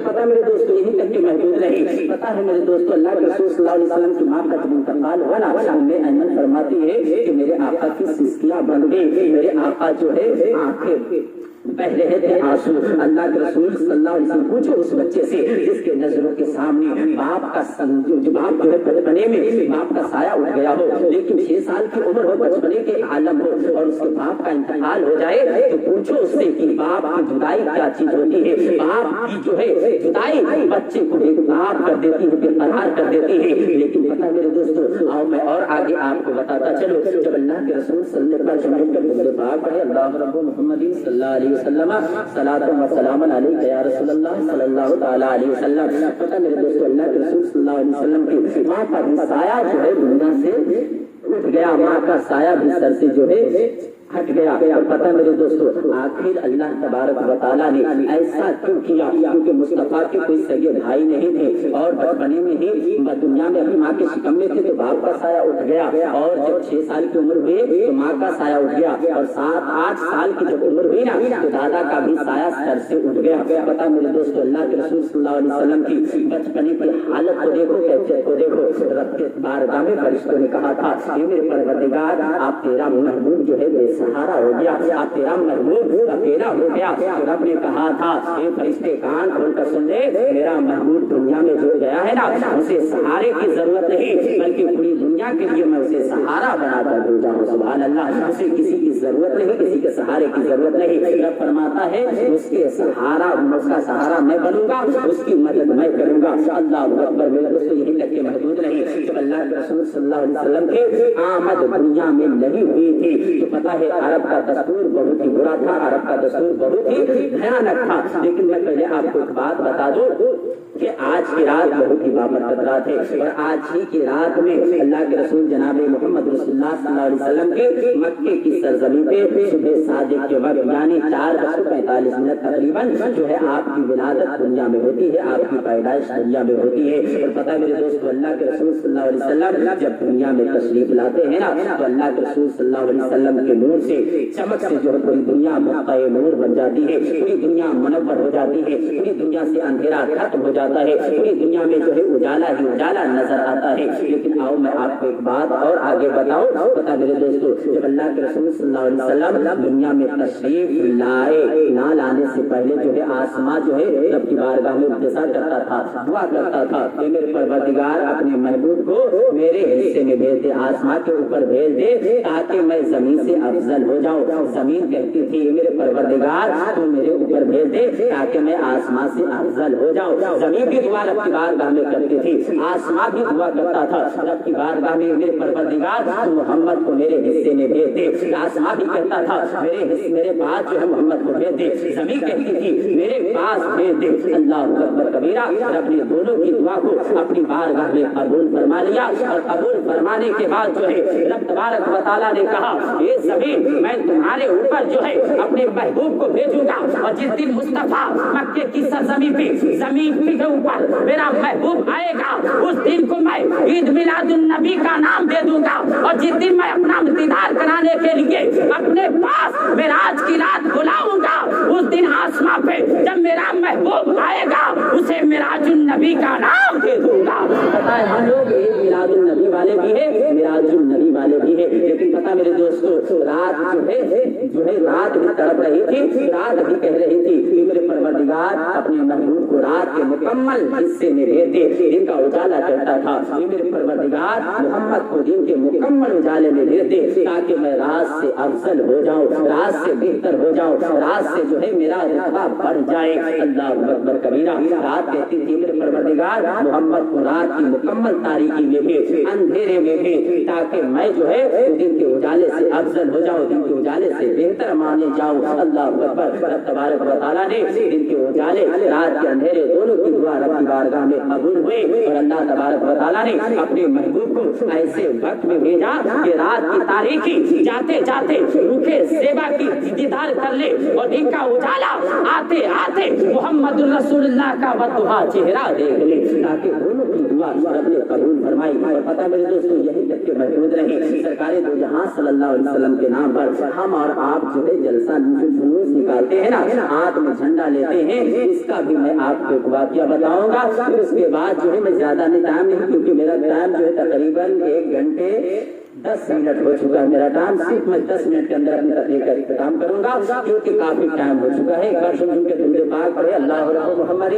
पता मेरे दोस्तों यही तक की महदूद नहीं, पता है मेरे दोस्तों अल्लाह के रसूल सल्लल्लाहु अलैहि वसल्लम की माँ का जब इंतकाल हुआ ना, उम्मे ऐमन फरमाती है कि मेरे आका की सिसकियां बन गई, मेरे आका जो है आंखें बह रहे थे आंसू। अल्लाह के रसूल सल्लल्लाहु अलैहि वसल्लम पूछो उस बच्चे से जिसके नजरों के सामने बाप का जो बाप जो है बचपने में बाप का साया उठ गया हो, लेकिन 6 साल की उम्र हो, बचपने के आलम हो और उसके बाप का इंतकाल हो जाए, तो पूछो उससे कि बाप की जुदाई क्या चीज होती है। बाप की जो है जुदाई बच्चे को बेकरार कर देती है, बेकरार कर देती है। लेकिन पता मेरे दोस्तों, आओ मैं और आगे आपको बताता चलो। जब अल्लाह के रसूल सल्लल्लाहु अलैहि वसल्लम सलातो व सलामन अलैका या रसूलल्लाह सल्लल्लाहु तआला अलैहि वसल्लम, पता मेरे दोस्तों अल्लाह के रसूल सल्लल्लाहु अलैहि वसल्लम की माँ का साया जो है दुनिया से उठ गया, माँ का साया भी सर से जो है हट गया। और पता मेरे दोस्तों आखिर अल्लाह तबारक व तआला ने ऐसा क्यों किया? क्योंकि मुस्तफा के कोई सगे भाई नहीं थे और बचपने में ही दुनिया में अपनी माँ के शिकम में थे, तो बाप का साया उठ गया। और जब 6 साल की उम्र हुई तो माँ का साया उठ गया, और 7-8 साल की जब उम्र हुई ना तो दादा का भी साया सर से उठ गया। पता मेरे दोस्तों अल्लाह के रसूल सल्लल्लाहु अलैहि वसल्लम की बचपने की हालत को देखो, कैफियत को देखो। रब के बारगाह में फरिश्तों ने कहा था ये मेरे परवरदिगार आप तेरा महबूब जो है सहारा हो गया, आप तेरा महबूब अकेला हो गया। तो रब ने कहा था ये फरिश्ते कान खोल कर सुन ले, मेरा महबूब दुनिया में जो गया है ना उसे सहारे की जरूरत नहीं, बल्कि पूरी दुनिया के लिए मैं उसे सहारा बनाकर भेजा हूँ। सुभान अल्लाह, उसे किसी की जरूरत नहीं, किसी के सहारे की जरूरत नहीं। रब फरमाता है उसके सहारा, उसका सहारा मैं बनूंगा, उसकी मदद मैं करूंगा। अल्लाह अकबर। मेरे दोस्तों यही तक के महदूद नहीं, जब अल्लाह के रसूल सल्लल्लाहु अलैहि वसल्लम की आमद दुनिया में नहीं हुई थी तो पता है अरब का दस्तूर बहुत ही बुरा था, अरब का दस्तूर बहुत ही भयानक था। लेकिन मैं पहले आपको एक बात बता दूं कि आज की रात बहुत ही बाबरकत रात है, और आज ही की रात में अल्लाह के रसूल जनाब मोहम्मद रसूलुल्लाह सल्लल्लाहु अलैहि वसल्लम के मक्के की सरजमीन पे सुबह सादिक के वक्त यानी 4:45 तकरीबन जो है आपकी विलादत दुनिया में होती है, आपकी पैदाइश दुनिया में होती है। और पता मेरे दोस्तों अल्लाह के रसूल सल्लल्लाहु अलैहि वसल्लम जब दुनिया में तशरीफ लाते हैं ना तो अल्लाह के रसूल सल्लल्लाहु अलैहि वसल्लम के नूर से, चमक से जो है पूरी दुनिया मुक्ताए नूर बन जाती है, पूरी दुनिया मुनव्वर हो जाती है, पूरी दुनिया से अंधेरा खत्म हो जाता है, पूरी दुनिया में जो है उजाला ही उजाला नजर आता है। लेकिन आओ मैं आपको एक बात और आगे बताऊं। पता मेरे दोस्तों जब अल्लाह के रसूल सल्लल्लाहु अलैहि वसल्लम दुनिया में तशरीफ लाए, ना लाने से पहले जो है आसमां जो है रब की बारगाह में इंतजार करता था, दुआ करता था कि मेरे परवरदिगार अपने महबूब को मेरे हिस्से में भेज दे, आसमां के ऊपर भेज दे ताकि मैं जमीन से अफजल हो जाऊं। जमीन कहती थी मेरे परवरदिगार तू मेरे ऊपर भेज दे ताकि मैं आसमां से अफजल हो जाऊं। जमीन भी दुआ रब की बारगाह में करती थी, आसमां भी दुआ करता था रब की बारगाह में मेरे परवरदिगार तू मोहम्मद को मेरे हिस्से में भेज दे। आसमां भी कहता था मेरे पास जो है मोहम्मद को भेज दे, जमीन कहती थी मेरे पास भेज दे। अल्लाह अकबर कबीरा। रब ने दोनों की दुआ को अपनी बारगाह में कबूल फरमा लिया, और कबूल फरमाने के बाद जो है रब तबारक व तआला ने कहा ये जमीन मैं तुम्हारे ऊपर जो है अपने महबूब को भेजूंगा, और जिस दिन मुस्तफा मक्के की सरजमीन पे जमीन के ऊपर मेरा महबूब आएगा उस दिन को मैं ईद मिलादुन नबी का नाम दे दूंगा। और जिस दिन मैं अपना दीदार कराने के लिए अपने पास मेराज की रात बुलाऊंगा उस दिन आसमां पे जब मेरा महबूब आएगा उसे मिराजुन नबी का नाम दे दूंगा। पता है हम लोग ईद मिलादुन नबी वाले भी है, मिराजुन नबी वाले भी है, लेकिन पता मेरे दोस्तों रात जो है रात भी तड़प रही थी, रात भी कह रही थी कि मेरे परवरदिगार अपने महबूब को रात के मुकम्मल हिस्से में भेजते, दिन का उजाला करता था। ये मेरे परवरदिगार मोहम्मद को दिन के मुकम्मल उजाले में भेजते ताकि मैं रात से अफजल हो जाऊं, रात से बेहतर हो जाऊं, रात से जो है मेरा रुतबा बढ़ जाए। अल्लाह अकबर कबीरा। रात कहती थी मेरे परवरदिगार मोहम्मद को रात की मुकम्मल तारीकी में भेज, अंधेरे में भेज, ताकि मैं जो है दिन के उजाले से अफजल हो जाऊं, दिन के उजाले से बेहतर माने जाऊं। अल्लाह अकबर। रब तबारक व तआला ने दिन के उजाले रात के अंधेरे दोनों की दुआ रब की बारगाह में कबूल हुई और अल्लाह तबारक व तआला ने अपने महबूब को ऐसे वक्त में भेजा कि रात की तारीकी जाते जाते रुके सेवा की दीदार कर ले और इनका उजाला आते आते मोहम्मद रसूलुल्लाह का वतुहा चेहरा देख ले, ताकि दोनों की दुआ रब ने कबूल फरमाई। और पता मेरे दोस्तों यही तक के महफूज रहे सरकारे दो जहां सल्लल्लाहु अलैहि वसल्लम के नाम पर हम और आप जो है जलसा जुलूस निकालते हैं ना, हाथ में झंडा लेते हैं, इसका भी मैं आपको एक वाकया बताऊंगा। फिर उसके बाद जो है मैं ज्यादा नहीं टाइम नहीं, क्योंकि मेरा टाइम जो है तकरीबन 1 घंटे 10 मिनट हो चुका है। मेरा टाइम सिर्फ मैं 10 मिनट के अंदर अपनी तकलीफ का इख्तिताम करूंगा, क्योंकि काफी टाइम हो चुका है। एक बार सुन के दुरूद पाक पढ़े अल्लाह मोहम्मद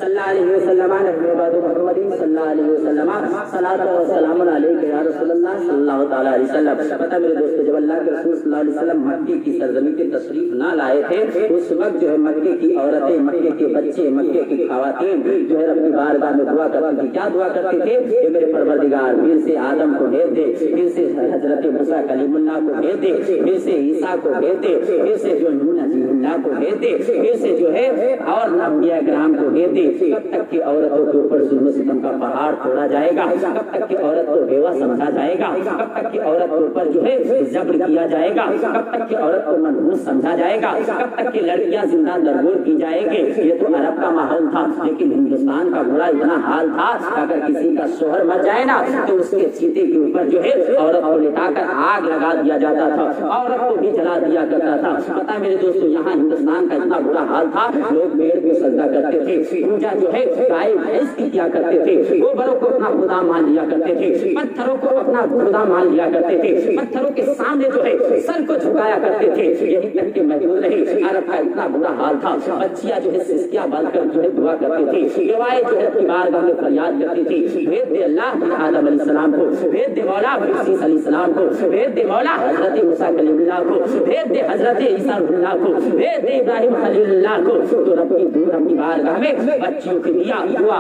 सल्लल्लाहु अलैहि वसल्लम नहमदुहु मुहम्मदी सल्लल्लाहु अलैहि वसल्लम सलातो व सलामुन अलैका या रसूलल्लाह सल्लल्लाहु तआला अलैहि वसल्लम। पता मेरे दोस्तों जब अल्लाह के रसूल सल्लल्लाहु अलैहि वसल्लम मक्के की सरजमीन की तशरीफ ना लाए थे, उस वक्त जो है मक्के की औरतें, मक्के के बच्चे, मक्के की खवातीन जो है अपनी बारगाह में दुआ करती थी। क्या दुआ करते थे? ये मेरे परवरदिगार फिर से आदम को भेज दे, फिर से हजरत मूसा कलीमुल्लाह को भेज दे, फिर से ईसा को भेज दे, फिर से जो नूह नजीमुल्लाह को भेज दे, फिर से जो है और अंबिया किराम को भेज दे। कब तक की औरतों के ऊपर जुल्म सितम का पहाड़ तोड़ा जाएगा? कब तक की औरत को बेवा समझा जाएगा? कब तक की औरत के ऊपर जो है जब्र किया जाएगा? कब तक की औरत को मनहूस समझा जाएगा? कब तक की लड़कियां जिंदा दरगोर की जाएंगे? ये तो अरब का माहौल था, लेकिन हिंदुस्तान का बुरा इतना हाल था, अगर किसी का शोहर मर जाए ना तो उसके चीते के ऊपर जो है औरत को लिटाकर आग लगा दिया जाता था, औरत को भी जला दिया करता था। पता मेरे दोस्तों यहाँ हिंदुस्तान का इतना बुरा हाल था, लोग पेड़ को सजदा करते थे, पूजा जो है गाय भैंस की किया करते थे, गोबरों को अपना खुदा मान लिया करते थे, पत्थरों को अपना खुदा मान लिया करते थे, पत्थरों के सामने जो है सर को झुकाया करते थे। यही तक के महदूद नहीं, अरब का इतना बुरा हाल था। बच्चियां जो है सिस्कियां बांधकर जो है दुआ करती थी, गवाएं जो है अपनी बारगाह में फरियाद करती थी, भेज दे अल्लाह आदम अलैहिस्सलाम को, भेज दे मौला इब्राहीम अलैहिस्सलाम को, भेज दे मौला हजरत मूसा कलीमुल्लाह को, भेज दे हजरत ईसा रुल्लाह को, भेज दे इब्राहिम खलीलुल्लाह को। तो रब की दूर अपनी बारगाह में बच्चियों की दिया दुआ,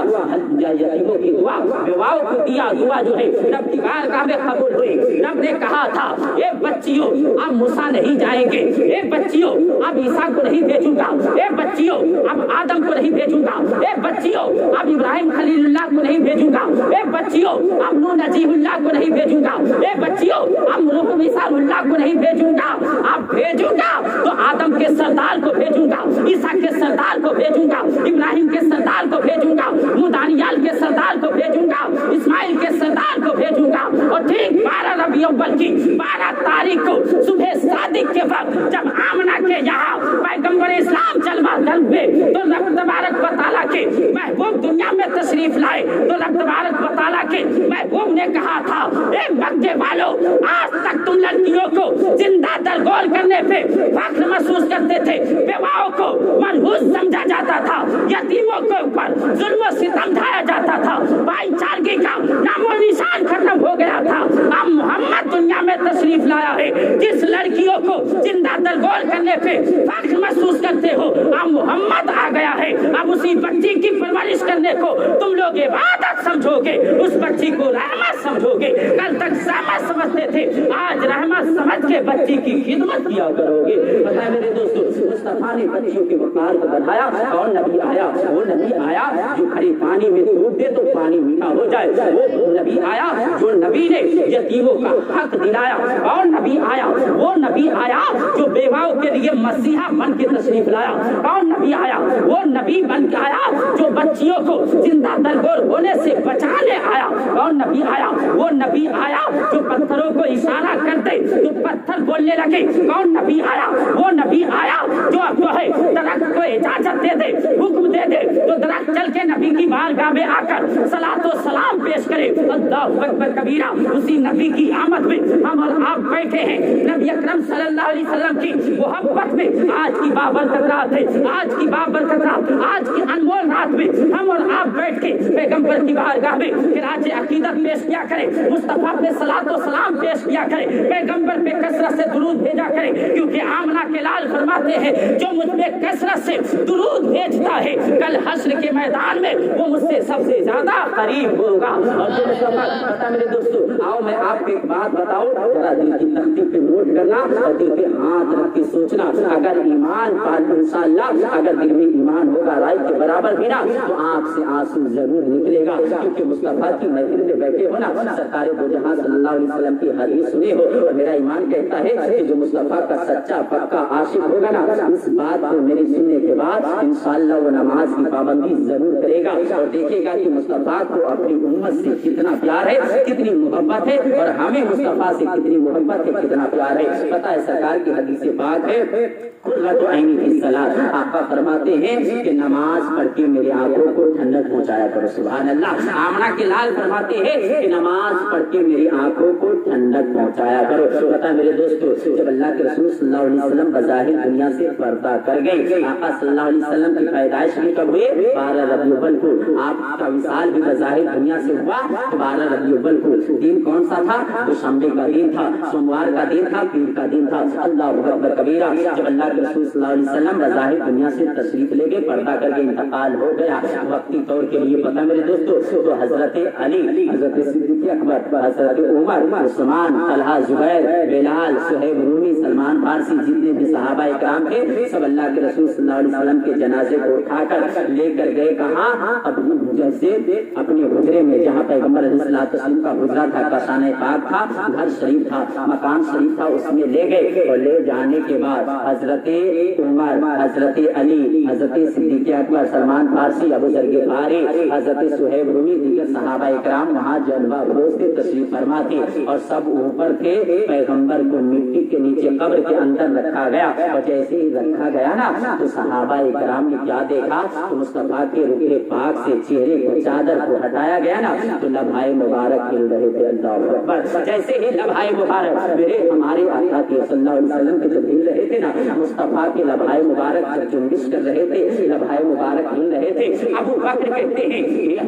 यतीमों की दुआ, विवाहों को दिया दुआ जो है रब की बारगाह में कबूल हुई। रब ने कहा था ए बच्चियों अब मूसा नहीं जाएंगे, ए बच्चियों अब ईसा को नहीं भेजूंगा, ए बच्चियों अब आदम को नहीं भेजूंगा, ए बच्चियों अब इब्राहिम खलीलुल्लाह को नहीं भेजूंगा, ए बच्चियों अब नूह नजीमुल्लाह को नहीं भेजूंगा, ए बच्चियों अब नूह ईसा को नहीं भेजूंगा। अब भेजूंगा तो आदम के सरदार को भेजूंगा, ईसा के सरदार को भेजूंगा, इब्राहिम के सरदार को भेजूंगा, मुदानियाल के सरदार को भेजूंगा, इस्माइल के सरदार को भेजूंगा। और ठीक 12 रबी अव्वल की 12 तारीख को सुबह सादिक के वक्त जब आमना के यहाँ पैगंबर इस्लाम जलवा दल हुए तो रब तबारक व तआला के महबूब दुनिया में तशरीफ लाए तो रब तबारक व तआला के महबूब ने कहा था ए मक्के वालों, आज तक तुम लड़कियों को जिंदा दरगोर करने पे फख्र महसूस करते थे, बेवाओं को मनहूस समझा जाता था, यतीमों के ऊपर जुल्म सितम ढाया जाता था, भाईचारगी का नामो निशान खत्म हो गया था। अब मोहम्मद दुनिया में तशरीफ लाया है, जिस लड़कियों को जिंदा दरगोर करने पे फख्र महसूस करते हो, अब मोहम्मद आ गया है। अब उसी बच्ची की परवरिश करने को तुम लोग इबादत समझोगे, उस बच्ची को रहमत समझोगे। कल तक सहमत समझते थे, आज रहमत समझ के बच्ची की खिदमत किया करोगे। पता है मेरे दोस्तों, मुस्तफा ने बच्चियों के वकार को बढ़ाया और नबी आया, वो नबी आया जो खड़े पानी में डूब दे तो पानी मीठा हो जाए, वो नबी आया जो नबी ने यतीमों का हक दिलाया, और नबी आया वो नबी आया जो बेवाओं के लिए मसीहा बन के तशरीफ लाया, और नबी आया वो नबी बन के आया जो बच्चियों को जिंदा दरगोर होने से बचाने आया, और नबी आया वो नबी आया जो पत्थरों को इशारा करते तो पत्थर बोलने लगे, कौन नबी आया वो नबी आया जो है दरख्त को को इजाजत दे दे, हुक्म दे दे तो जरा चल के नबी की बारगाह में आकर सलातो सलाम पेश करे। अल्लाहु अकबर कबीरा। उसी नबी की आमद में हम और आप बैठे हैं, नबी अकरम सल्लल्लाहु अलैहि वसल्लम की मोहब्बत में। आज की बाबरकत रात है, आज की बाबरकत रात, आज की अनमोल रात में हम और आप बैठ के पैगंबर की बारगाह में खिराज अकीदत पेश किया करें, मुस्तफा पे सलातो सलाम पेश किया करें, पैगंबर पे कसरत से दुरूद भेजा करें, क्योंकि आमना के लाल फरमाते हैं जो मुझ पे कसरत से दुरूद भेजता है कल हश्र के मैदान में वो मुझसे सबसे ज्यादा करीब होगा। और जो मुस्तफा, पता मेरे दोस्तों, आओ मैं आपको एक बात बताऊं, जरा दिल की तख्ती पे नोट करना और दिल पे हाथ रख के सोचना। अगर ईमान पाल इंशाअल्लाह, अगर दिल में ईमान होगा राई के बराबर भी ना, तो आंख से आंसू जरूर निकलेगा, क्योंकि मुस्तफा की महफिल में बैठे हो ना, सरकार दो जहां सल्लल्लाहु अलैहि वसल्लम की हदीस सुने हो, और मेरा ईमान कहता है कि जो मुस्तफा का सच्चा पक्का आशिक होगा ना, इस बात को मेरे सुनने के बाद इंशाअल्लाह वो नमाज की पाबंदी जरूर करेगा और देखेगा कि मुस्तफा को अपनी उम्मत से कितना प्यार है, कितनी मोहब्बत है, और हमें मुस्तफा से कितनी मोहब्बत है, कितना प्यार है। पता है सरकार की हदीस से बात है, कुर्रतु ऐनी की सलात, आपका फरमाते हैं कि नमाज पढ़ के मेरी आंखों को ठंडक पहुंचाया करो। सुभान अल्लाह। आमना के लाल फरमाते हैं कि नमाज पढ़ के मेरी आंखों को ठंडक पहुंचाया करो। पता मेरे दोस्तों, जब अल्लाह के रसूल सल्लल्लाहु अलैहि वसल्लम बज़ाहिर दुनिया से पर्दा कर गए, आका सल्लल्लाहु अलैहि वसल्लम की पैदाइश भी कब हुई? 12 रबीउल अव्वल को। आपका विसाल भी बज़ाहिर दुनिया से हुआ 12 रबीउल अव्वल को। दिन कौन सा था? दुशंबे का दिन था, सोमवार का दिन था, पीर का दिन था। अल्लाहु अकबर कबीरा। जब अल्लाह के रसूल सल्लल्लाहु अलैहि वसल्लम बज़ाहिर दुनिया से तशरीफ ले गए, पर्दा करके इंतकाल हो गया वक्ती तौर के लिए। पता मेरे दोस्तों, तो हजरत अली, हजरत सिद्दीक़ अकबर, हजरत उमर, उस्मान, तलहा, जुबैर, बिलाल, सुहैब रूमी, सलमान फारसी, जितने भी सहाबा इकराम थे, सब अल्लाह के रसूल सल्लल्लाहु अलैहि वसल्लम के जनाजे को उठाकर लेकर गए कहाँ? अपनी जैसे अपने हुजरे में, जहाँ पैगंबर अलैहिस्सलातु वस्सलाम का हुजरा था, काशाने पाक था, घर शरीफ था, मकान शरीफ था, उसमें ले गए। और ले जाने के बाद हजरत उमर, हजरत अली, हजरत सिद्दीक़ अकबर, सलमान फारसी, अबू ज़र ग़िफ़ारी, हजरत सुहैब रूमी, दीगर सहाबा इकराम वहाँ जलवा रोज के तशरीफ फरमा थे, और सब ऊपर थे। पैगंबर को मिट्टी के नीचे कब्र के अंदर रखा गया, और जैसे ही रखा गया ना, तो सहाबा इकराम ने क्या देखा? तो मुस्तफा के रुखे पाक से चेहरे को, चादर को हटाया गया ना, तो लम्हाए मुबारक हिल रहे थे। अल्लाहु अकबर। जैसे ही लम्हाए मुबारक मेरे हमारे आका के सल्लल्लाहु अलैहि वसल्लम के जब हिल रहे थे ना, मुस्तफा के लम्हाए मुबारक जब जुम्बिश कर रहे थे, लम्हाए मुबारक हिल रहे थे। अबू बकर कहते हैं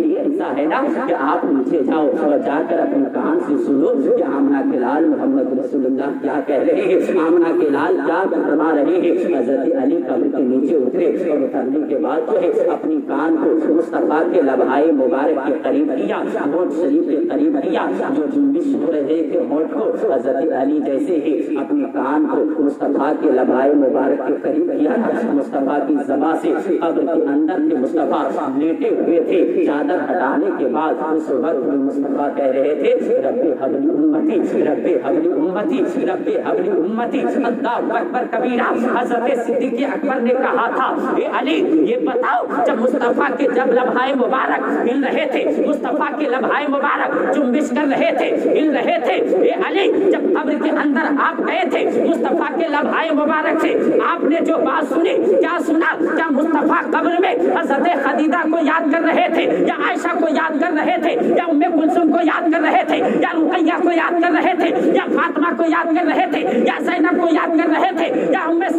ये ऐसा है ना कि आप नीचे जाओ और जाकर अपने कान से सुनो कि आमना के लाल मोहम्मद रसूलुल्लाह क्या कह रहे हैं, आमना के लाल क्या फरमा रहे हैं। हजरत अली कब्र के नीचे उतरे और उतरने के बाद जो है अपनी कान को मुस्तफा के लम्हाए मुबारक के करीब किया, होठ शरीफ के करीब किया, जो जुम्बिश हो रहे थे होठ को। हजरत अली जैसे ही अपने कान को मुस्तफा के लम्हाए मुबारक के करीब किया, मुस्तफा की ज़बां से कब्र के अंदर थे मुस्तफा लेटे हुए थे। चादर हटाने के बाद उस वक्त मुस्तफा कह रहे थे रब्बे हबली उम्मती, रब्बे हबली उम्मती, रब्बे हबली उम्मती। अल्लाहु अकबर कबीरा। हजरत सिद्दीक़ अकबर ने कहा था, ए अली ये बताओ, जब मुस्तफा के जब लम्हाए मुबारक हिल रहे थे, मुस्तफा के लम्हाए मुबारक जुम्बिश कर रहे थे, हिल रहे थे, ए अली जब कब्र के अंदर आप गए थे, मुस्तफा के लम्हाए मुबारक से आपने जो बात सुनी, क्या सुना? क्या मुस्तफा कब्र में हजरत खदीजा को याद कर रहे थे, या आयशा को याद कर रहे थे, या उम्मे कुलसुम को याद कर रहे थे, या रुकैया को याद कर रहे थे, या फातिमा को याद कर रहे थे, या ज़ैनब को याद कर रहे थे, या उम्मे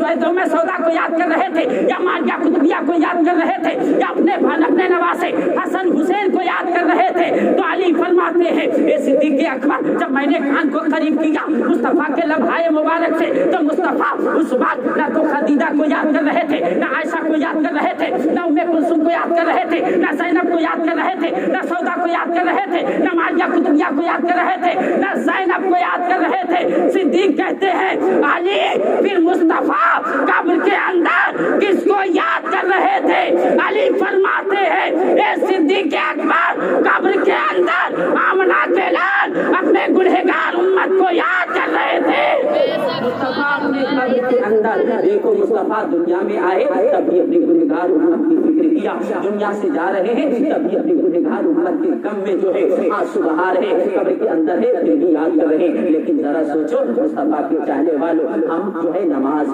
सौदा को याद कर रहे थे, या मारिया कुतुबिया को याद कर रहे थे, या अपने नवासे हसन हुसैन को याद कर रहे थे? तो अली फरमाते हैं ए सिद्दीक़ अकबर, जब मैंने कान को करीब किया मुस्तफा के लम्हाए मुबारक से, तो मुस्तफा उस वक्त न तो खदीजा को याद कर रहे थे, न आयशा को याद कर रहे थे, न उम्मे कुलसुम को याद कर रहे थे, न ज़ैनब को याद कर रहे थे, न सौदा को याद कर रहे थे, न मारिया कुतुबिया को याद कर रहे थे, न ज़ैनब को याद कर रहे थे। सिद्दीक़ कहते हैं अली फिर मुस्तफा कब्र के अंदर किसको याद कर रहे थे? अली फरमाते हैं ए सिद्दीक़ अकबर, कब्र के अंदर आमना के लाल अपने गुनहगार उम्मत को याद कर रहे थे। मुस्तफा अपने कब्र के अंदर, देखो मुस्तफा दुनिया में आए तब भी अपनी गुनहगार उम्मत की जिक्र किया, दुनिया से जा रहे हैं तभी अपनी गुनहगार उम्मत के गम में जो है आंसू बहा रहे, कब्र के अंदर है फिर भी याद कर रहे हैं। लेकिन जरा सोचो मुस्तफा के चाहने वालों, हम जो है नमाज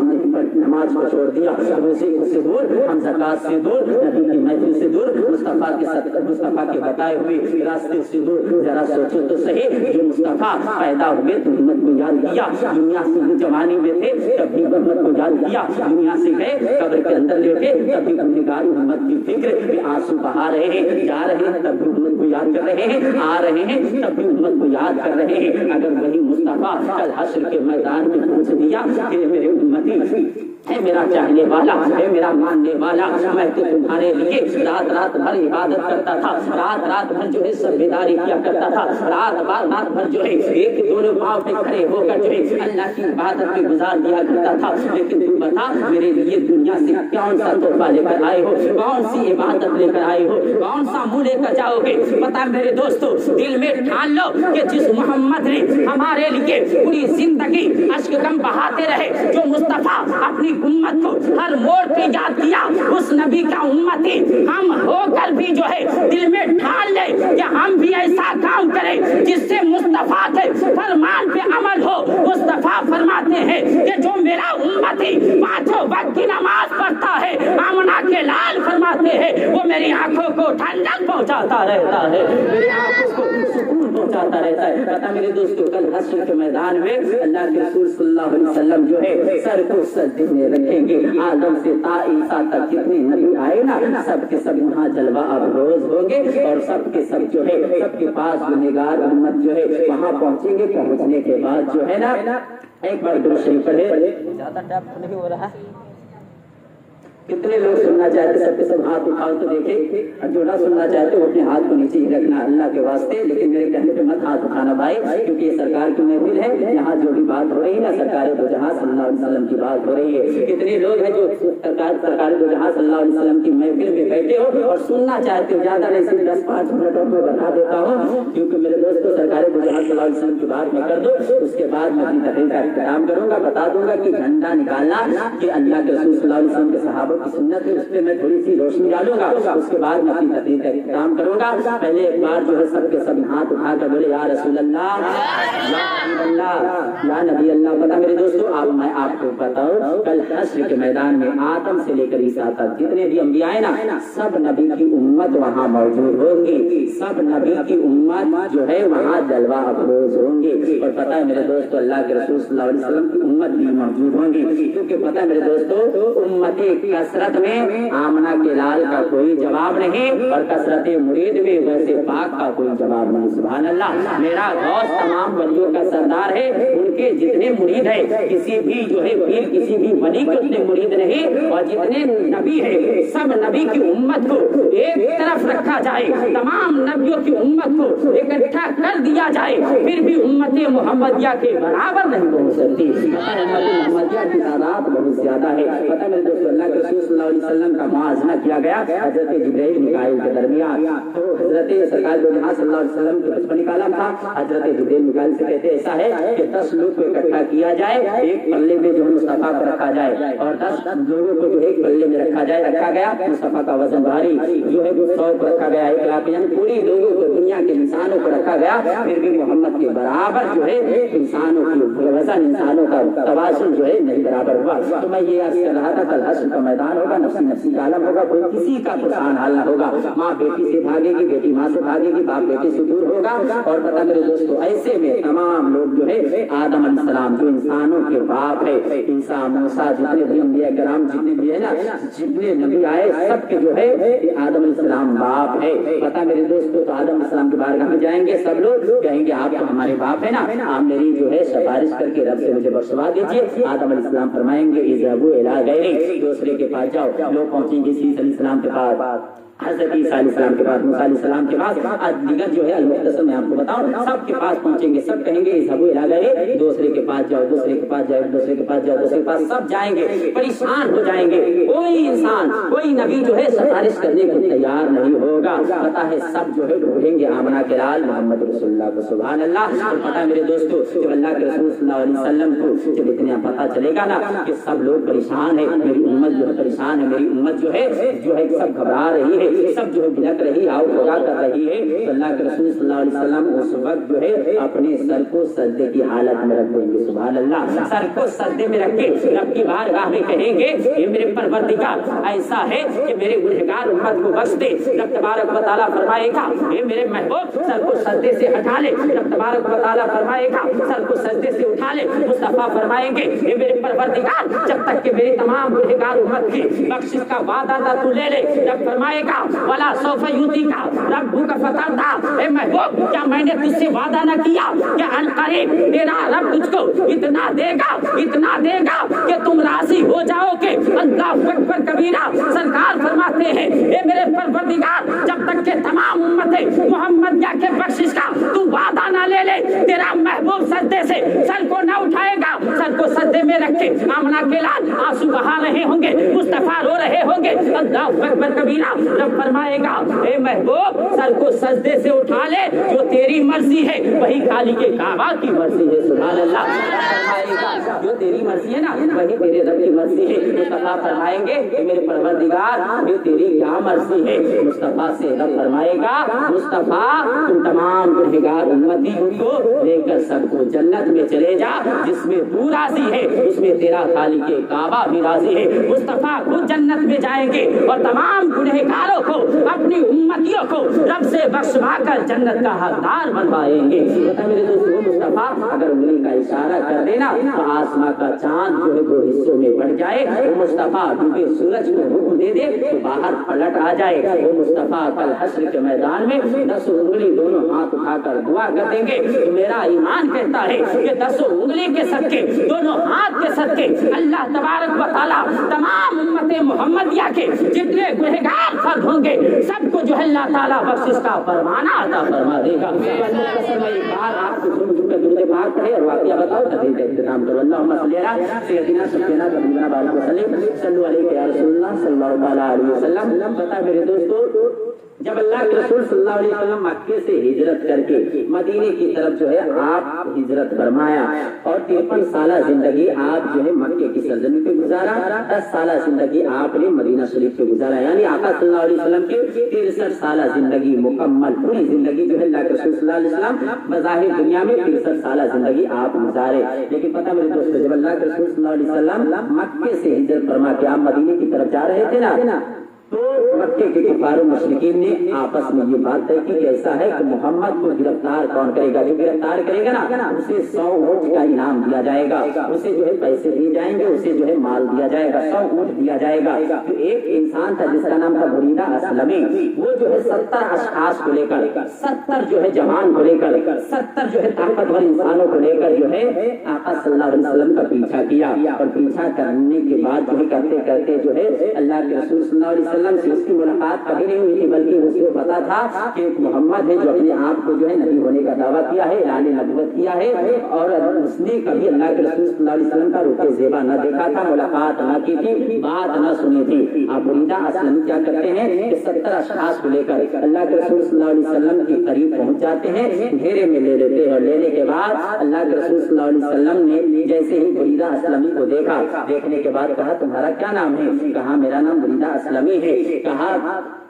को छोड़ दिया, रोजे से दूर, हम ज़कात से दूर, नबी की महफिल से दूर, मुस्तफा के बताए हुए रास्ते से दूर। जरा सोचो तो सही, जो मुस्तफा पैदा हुए तो उम्मत को याद किया, दुनिया से जवानी में थे तब भी उम्मत को याद किया, दुनिया से गए कब्र के अंदर लेटे तब भी गुनहगार उम्मत की फिक्र में आंसू बहा रहे हैं, जा रहे हैं तब भी उम्मत को याद कर रहे हैं, आ रहे हैं तब भी उम्मत को याद कर रहे हैं। अगर वही मुस्तफा कल हश्र के मैदान में पूछ दिया कि मेरे उम्मती है मेरा चाहने वाला, है मेरा मानने वाला, मैं तो तुम्हारे लिए रात भर इबादत करता था, रात भर जो है सबेदारी किया करता था, रात भर जो है एक दोनों पाँव पे खड़े होकर जो है अल्लाह की इबादत में गुजार दिया करता था। लेकिन तू बता मेरे लिए दुनिया से कौन सा तोहफा लेकर आए हो, कौन सी इबादत लेकर आए हो, कौन सा मुँह लेकर जाओगे? पता मेरे दोस्तों, दिल में ठान लो कि जिस मोहम्मद ने हमारे लिए पूरी जिंदगी अश्क गम बहाते रहे, जो मुस्तफा अपनी उम्मत को हर मोड़ पे याद किया, उस नबी का उम्मती हम होकर भी जो है दिल में ठान ले कि हम भी ऐसा काम करें जिससे मुस्तफा के फरमान पे अमल हो। मुस्तफा फरमाते हैं कि जो मेरा उम्मती पांचों वक्त की नमाज पढ़ता है, आमना के लाल फरमाते हैं वो मेरी आंखों को ठंडक पहुंचाता रहता है, मेरी आंखों को सुकून पहुंचाता रहता है। पता मेरे दोस्तों, कल हश्र के मैदान में अल्लाह के रसूल सल्लल्लाहु अलैहि वसल्लम जो है सर को सजदे में रखेंगे। आदम से ता ईसा तक जितने नबी आए ना, सबके सब वहाँ जलवा अफरोज होंगे और सबके सब जो है सबके पास गुनहगार उम्मत जो है वहाँ पहुँचेंगे। पहुँचने के बाद जो है ना एक बार दुरूद शरीफ पढ़े। ज्यादा टैप नहीं हो रहा है। कितने लोग सुनना चाहते सबके सब हाथ उठाओ तो देखे, और जो ना सुनना चाहते वो अपने हाथ को नीचे ही रखना अल्लाह के वास्ते। लेकिन मेरे कहने पे मत हाथ उठाना भाई, क्योंकि ये सरकार की महफिल है, यहाँ जो भी बात हो रही है ना सरकार दो जहां सल्लल्लाहु अलैहि वसल्लम की बात हो रही है। कितने लोग हैं जो सरकार दो जहां सल्लल्लाहु अलैहि वसल्लम की महफिल में बैठे हो और सुनना चाहते हो? ज्यादा नहीं, सिर्फ 10-5 मिनटों में बता देता हूँ, क्योंकि मेरे दोस्तों सरकार दो जहां सल्लल्लाहु अलैहि वसल्लम की बात मैं कर दो, उसके बाद मैं अपनी तकरीर का इख्तिताम करूंगा। बता दूंगा कि झंडा निकालना कि अल्लाह के रसूल सल्लल्लाहु अलैहि वसल्लम के सहाबा की सुन्नत है, उस पर मैं थोड़ी सी रोशनी डालूंगा। उसके बाद मैं अपनी तकरीर का इख्तिताम करूंगा। पहले एक बार जो है सबके सब हाथ उठाकर बोले या रसूल अल्लाह, या हबीब अल्लाह, या नबी अल्लाह। पता मेरे दोस्तों, अब मैं आपको बताऊं, कल हश्र के मैदान में आदम से लेकर ईसा तक जितने भी अंबिया है ना, सब नबी की उम्मत वहाँ मौजूद होंगी, सब नबी की उम्मत जो है वहाँ जलवा अफरोज होंगे। और पता है मेरे दोस्तों, अल्लाह के रसूल सल्लल्लाहु अलैहि वसल्लम की उम्मत भी मौजूद होंगी, क्योंकि पता है मेरे दोस्तों, उम्मती कसरत में आमना के लाल का कोई जवाब नहीं, और कसरत मुरीद में वैसे पाक का कोई जवाब नहीं। सुभान अल्लाह। मेरा गौस तमाम वलियों का सरदार है, उनके जितने मुरीद है, किसी भी जो है पीर किसी भी वली के उतने मुरीद नहीं, और जितने नबी है सब नबी की उम्मत को एक तरफ रखा जाए, तमाम नबियों की उम्मत को इकट्ठा कर दिया जाए, फिर भी उम्मत मोहम्मदिया के बराबर नहीं हो सकती। उम्मत मोहम्मदिया की तादाद बहुत ज्यादा है। पता मेरे दोस्तों, अल्लाह के रसूल सल्लल्लाहु अलैहि वसल्लम का मुआज़ना किया गया हजरत जिब्रील मिकाईल के दरमियान। तो हजरत सरकार दो जहां सल्लल्लाहु अलैहि वसल्लम के बचपन का आलम था। हजरत जिब्रील मिकाईल से कहते ऐसा है कि 10 लोग को इकट्ठा किया जाए, एक पल्ले में जो मुस्तफा को रखा जाए, और 10 लोगों को जो एक पल्ले में रखा जाए। रखा गया, मुस्तफा का वजन भारी जो है वो 100 को रखा गया, 1 लाख यानी पूरी लोगों को दुनिया के इंसानों को रखा गया, फिर भी मोहम्मद के बराबर जो है इंसानों की वजन, इंसानों का तवाज़ुन जो है नहीं बराबर हुआ। तो मैं ये अर्ज़ कर रहा था, कल हश्र का मैदान होगा, नफ्सी नफ्सी का आलम होगा, कोई किसी का कुरान हाल ना होगा। माँ बेटी से भागेगी, बेटी माँ से भागेगी, बाप बेटे से दूर होगा। और पता मेरे दोस्तों, ऐसे में तमाम लोग जो है आदम अलैहिस्सलाम जो इंसानों के बाप है, ईसा मूसा जितने भी अंबिया कराम जितने भी है ना, जितने नबी आए सबके जो है ये आदम अलैहिस्सलाम बाप है। पता मेरे दोस्तों, तो आदम अलैहिस्सलाम के बारगाह में जाएंगे, सब लोग कहेंगे आप तो हमारे बाप है ना, आप मेरी जो है सिफारिश करके रब से मुझे बख्शवा दीजिए। आदम अलैहिस्सलाम फरमाएंगे इज़हबू इला गैरी, दूसरे के पास जाओ। लोग पहुंचेंगे ईसा अलैहिस्सलाम के पास, हज़रत ईसा अलैहिस्सलाम के पास, मूसा अलैहिस्सलाम के पास, दिगर जो है अल-मुख्तसर मैं आपको बताऊं, सबके पास पहुंचेंगे। सब कहेंगे इज़हबू इला गैरी, दूसरे के पास जाओ, दूसरे के पास जाओ, दूसरे के पास जाओ, दूसरे के पास, सब जाएंगे, परेशान हो जाएंगे। कोई इंसान इंसान, कोई नबी जो है सिफारिश करने को तैयार नहीं होगा। पता है सब जो है ढूंढेंगे आमना के लाल मोहम्मद रसूलुल्लाह को। सुभान अल्लाह। और पता है मेरे दोस्तों, जब अल्लाह के रसूल सल्लल्लाहु अलैहि वसल्लम को जब इतना पता चलेगा ना कि सब लोग परेशान है, मेरी उम्मत जो है परेशान है, मेरी उम्मत जो है सब घबरा रही है, सब जो है भिनक रही, आओ होगा कर रही है, तो अल्लाह के रसूल सल्लल्लाहु अलैहि वसल्लम उस वक्त जो है अपने सर को सजदे की हालत में रख देंगे। सुभान अल्लाह। सर को सजदे में रख के रब की बारगाह में कहेंगे, ये मेरे परवरदिगार ऐसा है कि मेरे गुनहगार उम्मत को बख्श दे। रब तबारक व तआला फरमाएगा, ये मेरे महबूब सर को सजदे से हटा ले। रब तबारक व तआला फरमाएगा, सर को सजदे से उठा ले। मुस्तफा फरमाएंगे, ये मेरे परवरदिगार जब तक कि मेरी तमाम गुनहगार उम्मत की बख्शिश का वादा था तू ले ले। रब फरमाएगा, वला सौफ यूती का रब्बु का फतर था, ए महबूब क्या मैंने तुझसे वादा न किया कि अनकरीब तेरा रब तुझको इतना देगा कि तुम राजी हो जाओगे। अल्लाह अकबर कबीरा। सरकार फरमाते हैं, ए मेरे परवरदिगार जब तक के तमाम उम्मतें मोहम्मदिया के बख्शिश का तू वादा न ले ले, तेरा महबूब सजदे से सर को न उठाएगा। सर को सजदे में रखे आमना के लाल आंसू बहा रहे होंगे, मुस्तफा रो रहे होंगे। अल्लाह अकबर कबीरा। रब फरमाएगा, ए महबूब सर को सजदे से उठा ले, जो तेरी मर्जी है वही खाली के काबा की मर्जी है। सुभान अल्लाह। फरमाएगा, जो तेरी मर्जी है ना वही तेरे रब की मर्जी है। मुस्तफा फरमाएंगे, मेरे परवरदिगार ये तेरी क्या मर्जी है। मुस्तफा से रब फरमाएगा, मुस्तफा तुम तमाम गुनहगार उम्मती को लेकर सबको जन्नत में चले जा, जिसमें तू राजी है उसमें तेरा खाली के काबा भी राजी है। मुस्तफा खुद जन्नत में जाएंगे और तमाम गुनहगारों को अपनी उम्मतियों को रब से बख्शवा कर जन्नत का हकदार बनवाएंगे। मेरे दोस्तों, मुस्तफा अगर उंगली का इशारा कर देना तो आसमां का चांद जो है दो हिस्सों में बढ़ जाए। वो मुस्तफा डूबे सूरज को हुक्म दे दे तो बाहर पलट आ जाए। वो मुस्तफा कल हश्र के मैदान में 10 उंगली दोनों हाथ उठाकर दुआ कर देंगे। तो मेरा ईमान कहता है कि 10 उंगली के सदके, दोनों हाथ के सदके अल्लाह तबारक व तआला तमाम उम्मते मोहम्मदिया के जितने गुनहगार फर्द होंगे सबको जो है अल्लाह ताला बख्शिश का फरमाना अता फरमा देगा। आपको दुरूद पाक पढ़े और वाक़या बताओ, तभी इंतजाम करो। अल्लाहुम्मा सल्ली अला सय्यदिना सय्यदिना नबीना बाला वसल्लम सल्लल्लाहु अलैहि रसूलुल्लाह सल्लल्लाहु अलैहि वसल्लम। पता मेरे दोस्तों, जब अल्लाह के रसूल सल्लल्लाहु अलैहि वसल्लम मक्के से हिजरत करके मदीने की तरफ जो है आप हिजरत फरमाया और 53 साल जिंदगी आप जो है मक्के की सरजमी पे गुजारा, 10 साल जिंदगी आपने मदीना शरीफ पे गुजारा। यानी आका सल्लल्लाहु अलैहि वसल्लम की 63 साल जिंदगी मुकम्मल, पूरी जिंदगी जो है अल्लाह के रसूल सल्लल्लाहु अलैहि वसल्लम बज़ाहिर दुनिया में 63 साल जिंदगी आप गुजारे। लेकिन पता मेरे दोस्तों, जब अल्लाह के रसूल सल्लल्लाहु अलैहि वसल्लम मक्के से हिजरत फरमा के आप मदीने की तरफ जा रहे थे ना, तो मक्के के कुफार मुशरिकीन ने आपस में ये बात तय की कि ऐसा है कि मोहम्मद को गिरफ्तार कौन करेगा, जो गिरफ्तार करेगा ना उसे 100 ऊँट का इनाम दिया जाएगा, उसे जो है पैसे दिए जाएंगे, उसे जो है माल दिया जाएगा, 100 ऊँट दिया जाएगा। तो एक इंसान था जिसका नाम था बुरीदा असलमी, वो जो है 70 अशखास को लेकर, 70 जो है जवान को लेकर, 70 जो है ताकतवर इंसानों को लेकर जो है आका सल्लल्लाहु अलैहि वसल्लम का पीछा किया। और पीछा करने के बाद जो है करते करते जो है अल्लाह के रसूल सल्लल्लाहु अलैहि वसल्लम से उसकी मुलाकात कभी नहीं हुई थी, बल्कि उसको पता था कि एक मोहम्मद है जो अपने आप को जो है नबी होने का दावा किया है, ऐलान नबूवत किया है, और उसने कभी अल्लाह के रसूल सल्लल्लाहु अलैहि वसल्लम का रूप ज़ेबा न देखा था, मुलाकात न की थी, बात न सुनी थी। आप बुरीदा असलम क्या करते हैं कि 70 अशखास को लेकर अल्लाह के रसूल सल्लल्लाहु अलैहि वसल्लम के करीब पहुंच जाते हैं, घेरे में ले लेते हैं। और लेने के बाद अल्लाह के रसूल सल्लल्लाहु अलैहि वसल्लम ने जैसे ही बुरीदा असलमी को देखा, देखने के बाद कहा तुम्हारा क्या नाम है? कहा मेरा नाम बुरीदा असलमी है। कहा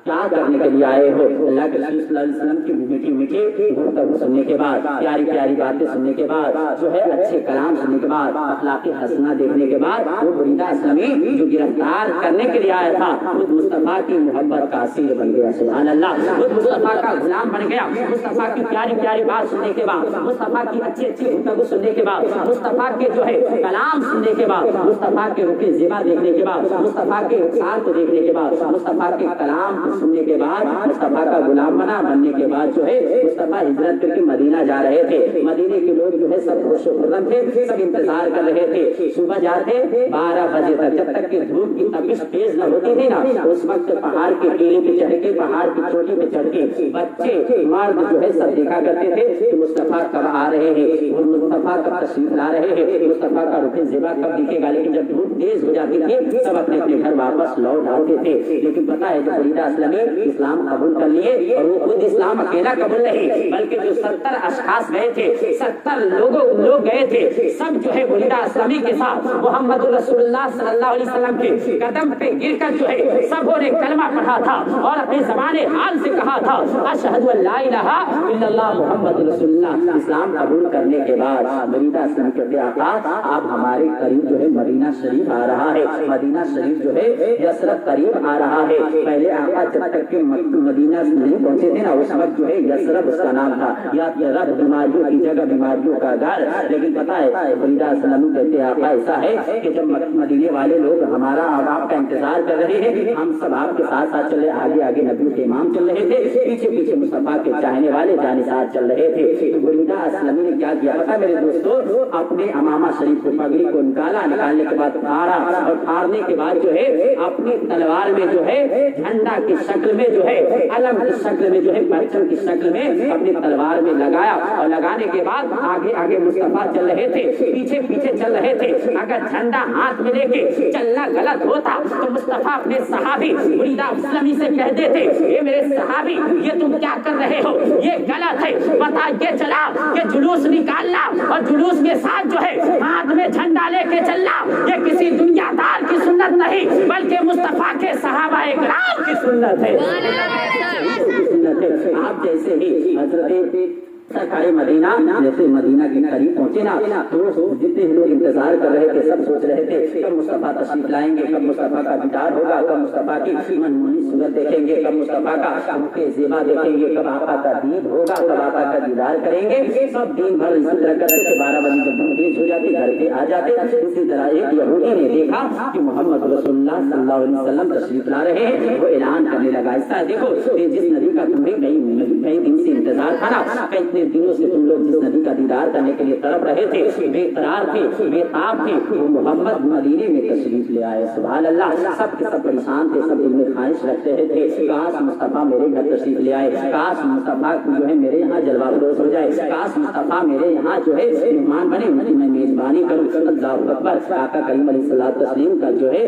क्या करने के लिए आए हो? अल्लाह के रसूल सल्लल्लाहु अलैहि वसल्लम की मीठी मीठी गुफ्तगू सुनने के बाद, प्यारी प्यारी बातें सुनने के बाद, जो है अच्छे कलाम सुनने के बाद, अखलाकी हसना देखने के बाद, वो बुरीदा असलमी जो गिरफ्तार करने के लिए आया था वो मुस्तफा की मोहब्बत का असीर बन गया। सुभान अल्लाह। वो मुस्तफा का गुलाम बन गया। मुस्तफा की प्यारी प्यारी बात सुनने के बाद, मुस्तफा की अच्छी अच्छी गुफ्तगू सुनने के बाद, मुस्तफा के जो है कलाम सुनने के बाद, मुस्तफा के रुके ज़ेबा देखने के बाद, मुस्तफा के रुखसार को देखने के बाद, मुस्तफा के कलाम सुनने के बाद मुस्तफा का गुलाम बनने के बाद जो है मुस्तफा हिजरत करके मदीना जा रहे थे। मदीने के लोग जो है सब खुशखुर्रम थे, सब इंतजार कर रहे थे। सुबह जाते 12 बजे तक, जब तक कि धूप की तपिश तेज न होती थी ना, उस वक्त पहाड़ के टीले पे चढ़ के, पहाड़ की चोटी पे चढ़ के बच्चे मर्द जो है सब देखा करते थे कि मुस्तफा कब आ रहे हैं और मुस्तफा कब तशरीफ ला रहे हैं, मुस्तफा का रुख ज़िबा कब दिखेगा। लेकिन जब धूप तेज हो जाती थी सब अपने अपने घर वापस लौट आते थे। लेकिन पता है जो बरीदा असलमी इस्लाम कबूल कर लिए, और वो खुद इस्लाम अकेला कबूल नहीं बल्कि जो 70 अशखास गए थे, 70 लोग गए थे, सब जो है बरीदा असलमी के साथ मोहम्मद रसूलुल्लाह सल्लल्लाहु अलैहि वसल्लम के कदम पे गिरकर जो है सबों ने कलमा पढ़ा था और अपने ज़बाने हाल से कहा था अशहदु अल्ला इलाहा इल्लल्लाह मुहम्मद रसूलुल्लाह। इस्लाम कबूल करने के बाद बरीदा असलमी कहते आका आप हमारे करीब जो है मदीना शरीफ आ रहा है, मदीना शरीफ जो है यसरब करीब आ रहा है। पहले आका जब तक के मदीना नहीं पहुंचे थे ना, उस वक्त जो है यसरब उसका नाम था, या रब बीमारियों की जगह, बीमारियों का घर। लेकिन पता है बरीदा असलमी कहते आका ऐसा है कि जब मदीने वाले लोग हमारा और आपका इंतजार कर रहे हैं, हम सब आपके साथ साथ चले, आगे आगे नबी के इमाम चल रहे थे, पीछे पीछे मुस्तफा के चाहने वाले जानिसार चल रहे थे। तो बरीदा असलमी ने क्या किया पता मेरे दोस्तों, अपने अमामा शरीफ को, पगड़ी को निकाला, निकालने के बाद फाड़ा, और फाड़ने के बाद जो है अपनी तलवार में जो है झंडा की शक्ल में जो है, अलम की शक्ल में जो है, परचम की शक्ल में अपनी तलवार में लगाया, और लगाने के बाद आगे आगे मुस्तफा चल रहे थे, पीछे पीछे चल रहे थे। अगर झंडा हाथ में लेके चलना गलत होता तो मुस्तफा अपने सहाबी बरीदा असलमी से कह देते ये मेरे सहाबी ये तुम क्या कर रहे हो, ये गलत है। पता ये चला कि जुलूस निकालना और जुलूस के साथ जो है हाथ में झंडा लेके चलना ये किसी दुनियादार की सुन्नत नहीं बल्कि मुस्तफा के सहाबा इकराम की सुन्नत है। आप जैसे ही हजरत सरकारी मदीना, जैसे मदीना के करीब पहुंचे ना, तो जितने लोग इंतजार कर रहे थे सब सोच रहे थे कब मुस्तफा तशरीफ लाएंगे, कब मुस्तफा का दीदार होगा, कब मुस्तफा की मनमोहनी सूरत देखेंगे, कब मुस्तफा का मुख्य ज़ेबा देखेंगे, कब आपा का दीद होगा, कब आपा का दीदार करेंगे। सब दिन भर इसी तरह करते थे। 12 बजे जब धूप तेज हो जाती घर पे आ जाते। इसी तरह एक यहूदी ने देखा कि मोहम्मद रसूलुल्लाह सल्लल्लाहु अलैहि वसल्लम तशरीफ ला रहे हैं, वो ऐलान करने लगा ऐसा देखो जिस नबी का तुम्हें कई दिन से इंतजार था ना, कई दिनों से तुम लोग जिस नबी का दीदार करने के लिए तड़प रहे थे, बेकरार थे, बेताब थे, वो मोहम्मद मदीने में तशरीफ ले आए। सुभान अल्लाह। सब के सब परेशान थे, सब दिल में ख्वाहिश रखते थे काश मुस्तफा मेरे घर तशरीफ ले आए, काश मुस्तफा जो है मेरे यहाँ जलवा फरोज हो जाए, काश मुस्तफा मेरे यहाँ जो है मेहमान बने, उनकी मैं मेजबानी करूँ। अल्लाहु अकबर। आका करीम अलैहिस्सलातु तस्लीम का जो है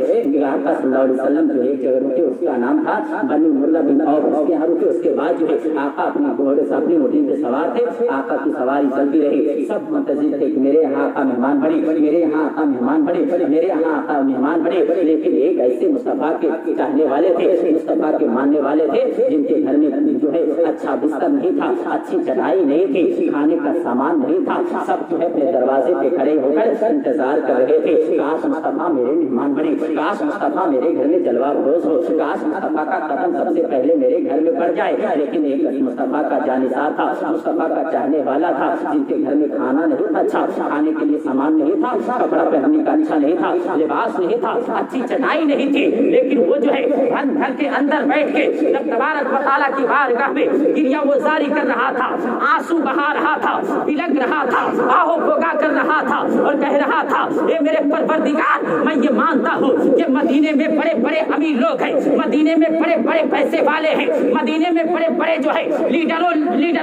आका सल्लल्लाहु अलैहि वसल्लम जो एक जगह रुके, उसका नाम था बनी मुर्रा बिन औफ, उसके यहाँ रुके। उसके बाद जो है आका अपनी घोड़े से अपनी ऊँट पे सवार थे, आका की सवारी चलती रही। सब मुंतजिर थे कि मेरे यहाँ आका मेहमान बने, मेरे यहाँ आका मेहमान बने, मेरे यहाँ आका मेहमान बने। लेकिन एक ऐसे मुस्तफा के चाहने वाले थे, मुस्तफा के मानने वाले थे, जिनके घर में जो है अच्छा बिस्तर नहीं था, अच्छी चटाई नहीं थी, खाने का सामान नहीं था। सब जो है अपने दरवाजे पे खड़े होकर इंतजार कर रहे थे काश मुस्तफा मेरे मेहमान बने, काश मुस्तफा मेरे घर में जलवा फरोज हो, काश मुस्तफा का कदम सबसे पहले मेरे घर में पड़ जाए। लेकिन एक मुस्तफा का जानिसार था, मुस्तफा का चाहने वाला था, जिनके घर में खाना नहीं था, अच्छा खाने के लिए सामान नहीं था, कपड़ा पहनने का अच्छा नहीं था, लिबास नहीं था, अच्छी चटाई नहीं थी। लेकिन वो जो है घर के अंदर बैठ के जब तबारक व तआला की बारगाह में गिरिया वो जारी कर रहा था, आंसू बहा रहा था, बिलख रहा था, आहो भोगा कर रहा था और कह रहा था ये मेरे परवरदिगार मैं ये मानता हूँ कि मदीने में बड़े बड़े अमीर लोग हैं, मदीने में बड़े बड़े पैसे वाले हैं, मदीने में बड़े बड़े जो है लीडर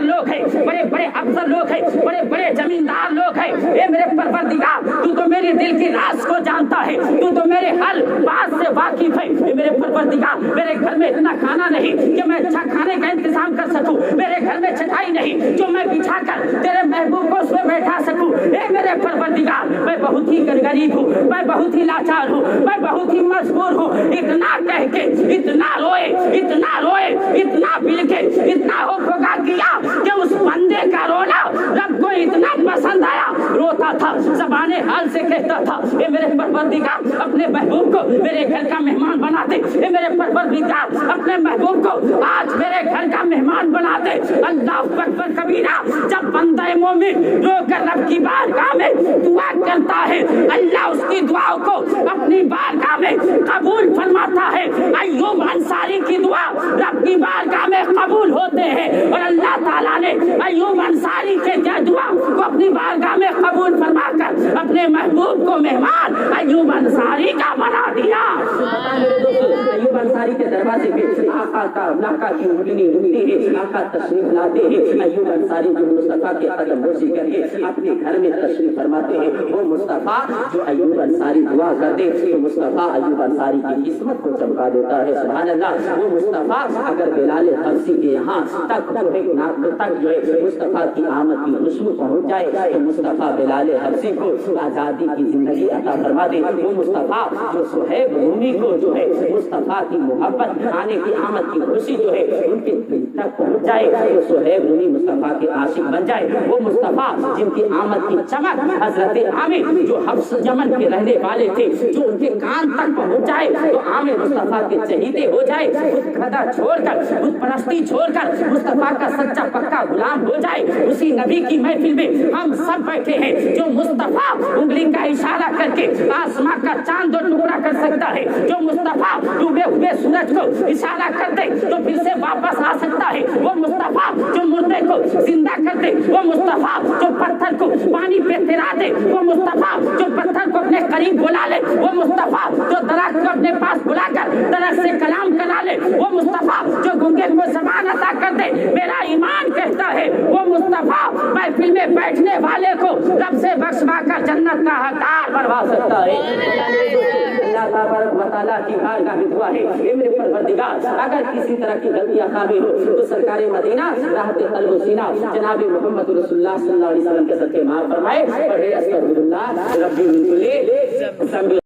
लोग हैं, बड़े बड़े अफसर लोग हैं, बड़े बड़े जमींदार लोग हैं। ये मेरे परवरदिगार तू तो मेरे दिल की राज को जानता है, तू तो मेरे हर बात से वाकिफ है। ये मेरे परवरदिगार मेरे घर में इतना खाना नहीं कि मैं अच्छा खाने का इंतजाम कर सकूं, मेरे घर में चटाई नहीं जो मैं बिछा कर तेरे महबूब को उसमें बैठा सकूं। ये मेरे परवरदिगार मैं बहुत ही गरीब हूँ, मैं बहुत ही लाचार हूँ, मैं बहुत ही मजबूर हूँ। इतना कह के इतना रोए, इतना बिलखे, इतना हो भोगा किया कि उस बंदे का रोना रब को इतना पसंद आया, रोता था, ज़बाने हाल से कहता था ये मेरे परवरदिगार अपने महबूब को मेरे घर का मेहमान बना दे, ये मेरे परवरदिगार अपने महबूब को आज मेरे घर का मेहमान बना दे। अल्लाह अकबर कबीरा। जब बंदा मोमिन रोकर रब की बारगाह में दुआ करता है, अल्लाह उसकी दुआओं को अपनी बारगाह में कबूल फरमाता है। अय्यूब अंसारी की दुआ रब की बारगाह में कबूल होते हैं। और अल्लाह ताला ने अय्यूब अंसारी के दुआ को अपनी बारगाह में कबूल फरमाकर अपने महबूब को मेहमान अय्यूब अंसारी का बना दिया। अय्यूब अंसारी के दरवाजे पे आका का नाका की उंगली रुकती है, आका तशरीफ लाते हैं। अय्यूब अंसारी जो मुस्तफा के कदम बोसी करके अपने घर में तशरीफ फरमाते हैं, वो मुस्तफा जो अय्यूब अंसारी दुआ करते तो मुस्तफा अय्यूब अंसारी की किस्मत को चमका देता है। सुभान अल्लाह। वो मुस्तफा अगर बिलाल हबशी के यहाँ तक जो है नाक तक जो है मुस्तफा की आमद की खुशबू पहुँच जाए तो मुस्तफा बिलाल हबशी को आजादी की जिंदगी अता फरमा दे। वो मुस्तफा जो सुहैब रूमी को जो है मुस्तफा की मोहब्बत आने की आमद की खुशी जो है उनके दिल तक पहुँच जाए तो सुहैब रूमी मुस्तफा के आशिक बन जाए। वो मुस्तफा जिनकी आमद की चमक हजरत आमिर जो हब्स यमन के रहने वाले थे जो उनके कान तक पहुँच जाए तो आमिर मुस्तफा के चहीते हो जाए। खुदा छोड़कर बुत परस्ती छोड़कर मुस्तफा का सच्चा पक्का गुलाम हो जाए। उसी नबी की महफिल में हम सब बैठे हैं जो मुस्तफा उंगली का इशारा करके आसमां का चांद और टुकड़ा कर सकता है, जो मुस्तफा डूबे हुए सूरज को इशारा कर दे तो फिर से वापस आ सकता है, वो मुस्तफा जो मुर्दे को जिंदा कर दे, वो मुस्तफा जो पत्थर को पानी पे तिरा दे, वो मुस्तफा जो पत्थर को अपने करीब बुला ले, वो मुस्तफा जो दरख्त को अपने पास बुलाकर दरख्त से कलाम करा ले, वो मुस्तफा जो गूंगे को ज़बान अता कर दे। मेरा ईमान कहता है वो मुस्तफा महफिल में बैठने वाले को रब से बख्शवा कर जन्नत का हकदार बनवा सकता है। अल्लाह तबारक व तआला की बारगाह में दुआ है, हे मेरे परवरदिगार, अगर किसी तरह की गलतियां खामी हो तो सरकार मदीना राहत कल्ब व सीना जनाब मोहम्मद रसूलुल्लाह सल्लल्लाहु अलैहि वसल्लम के सदके माफ फरमाए। पढ़े अस्तगफिरुल्लाह रब्बी मिन कुल्ली ज़ंबी।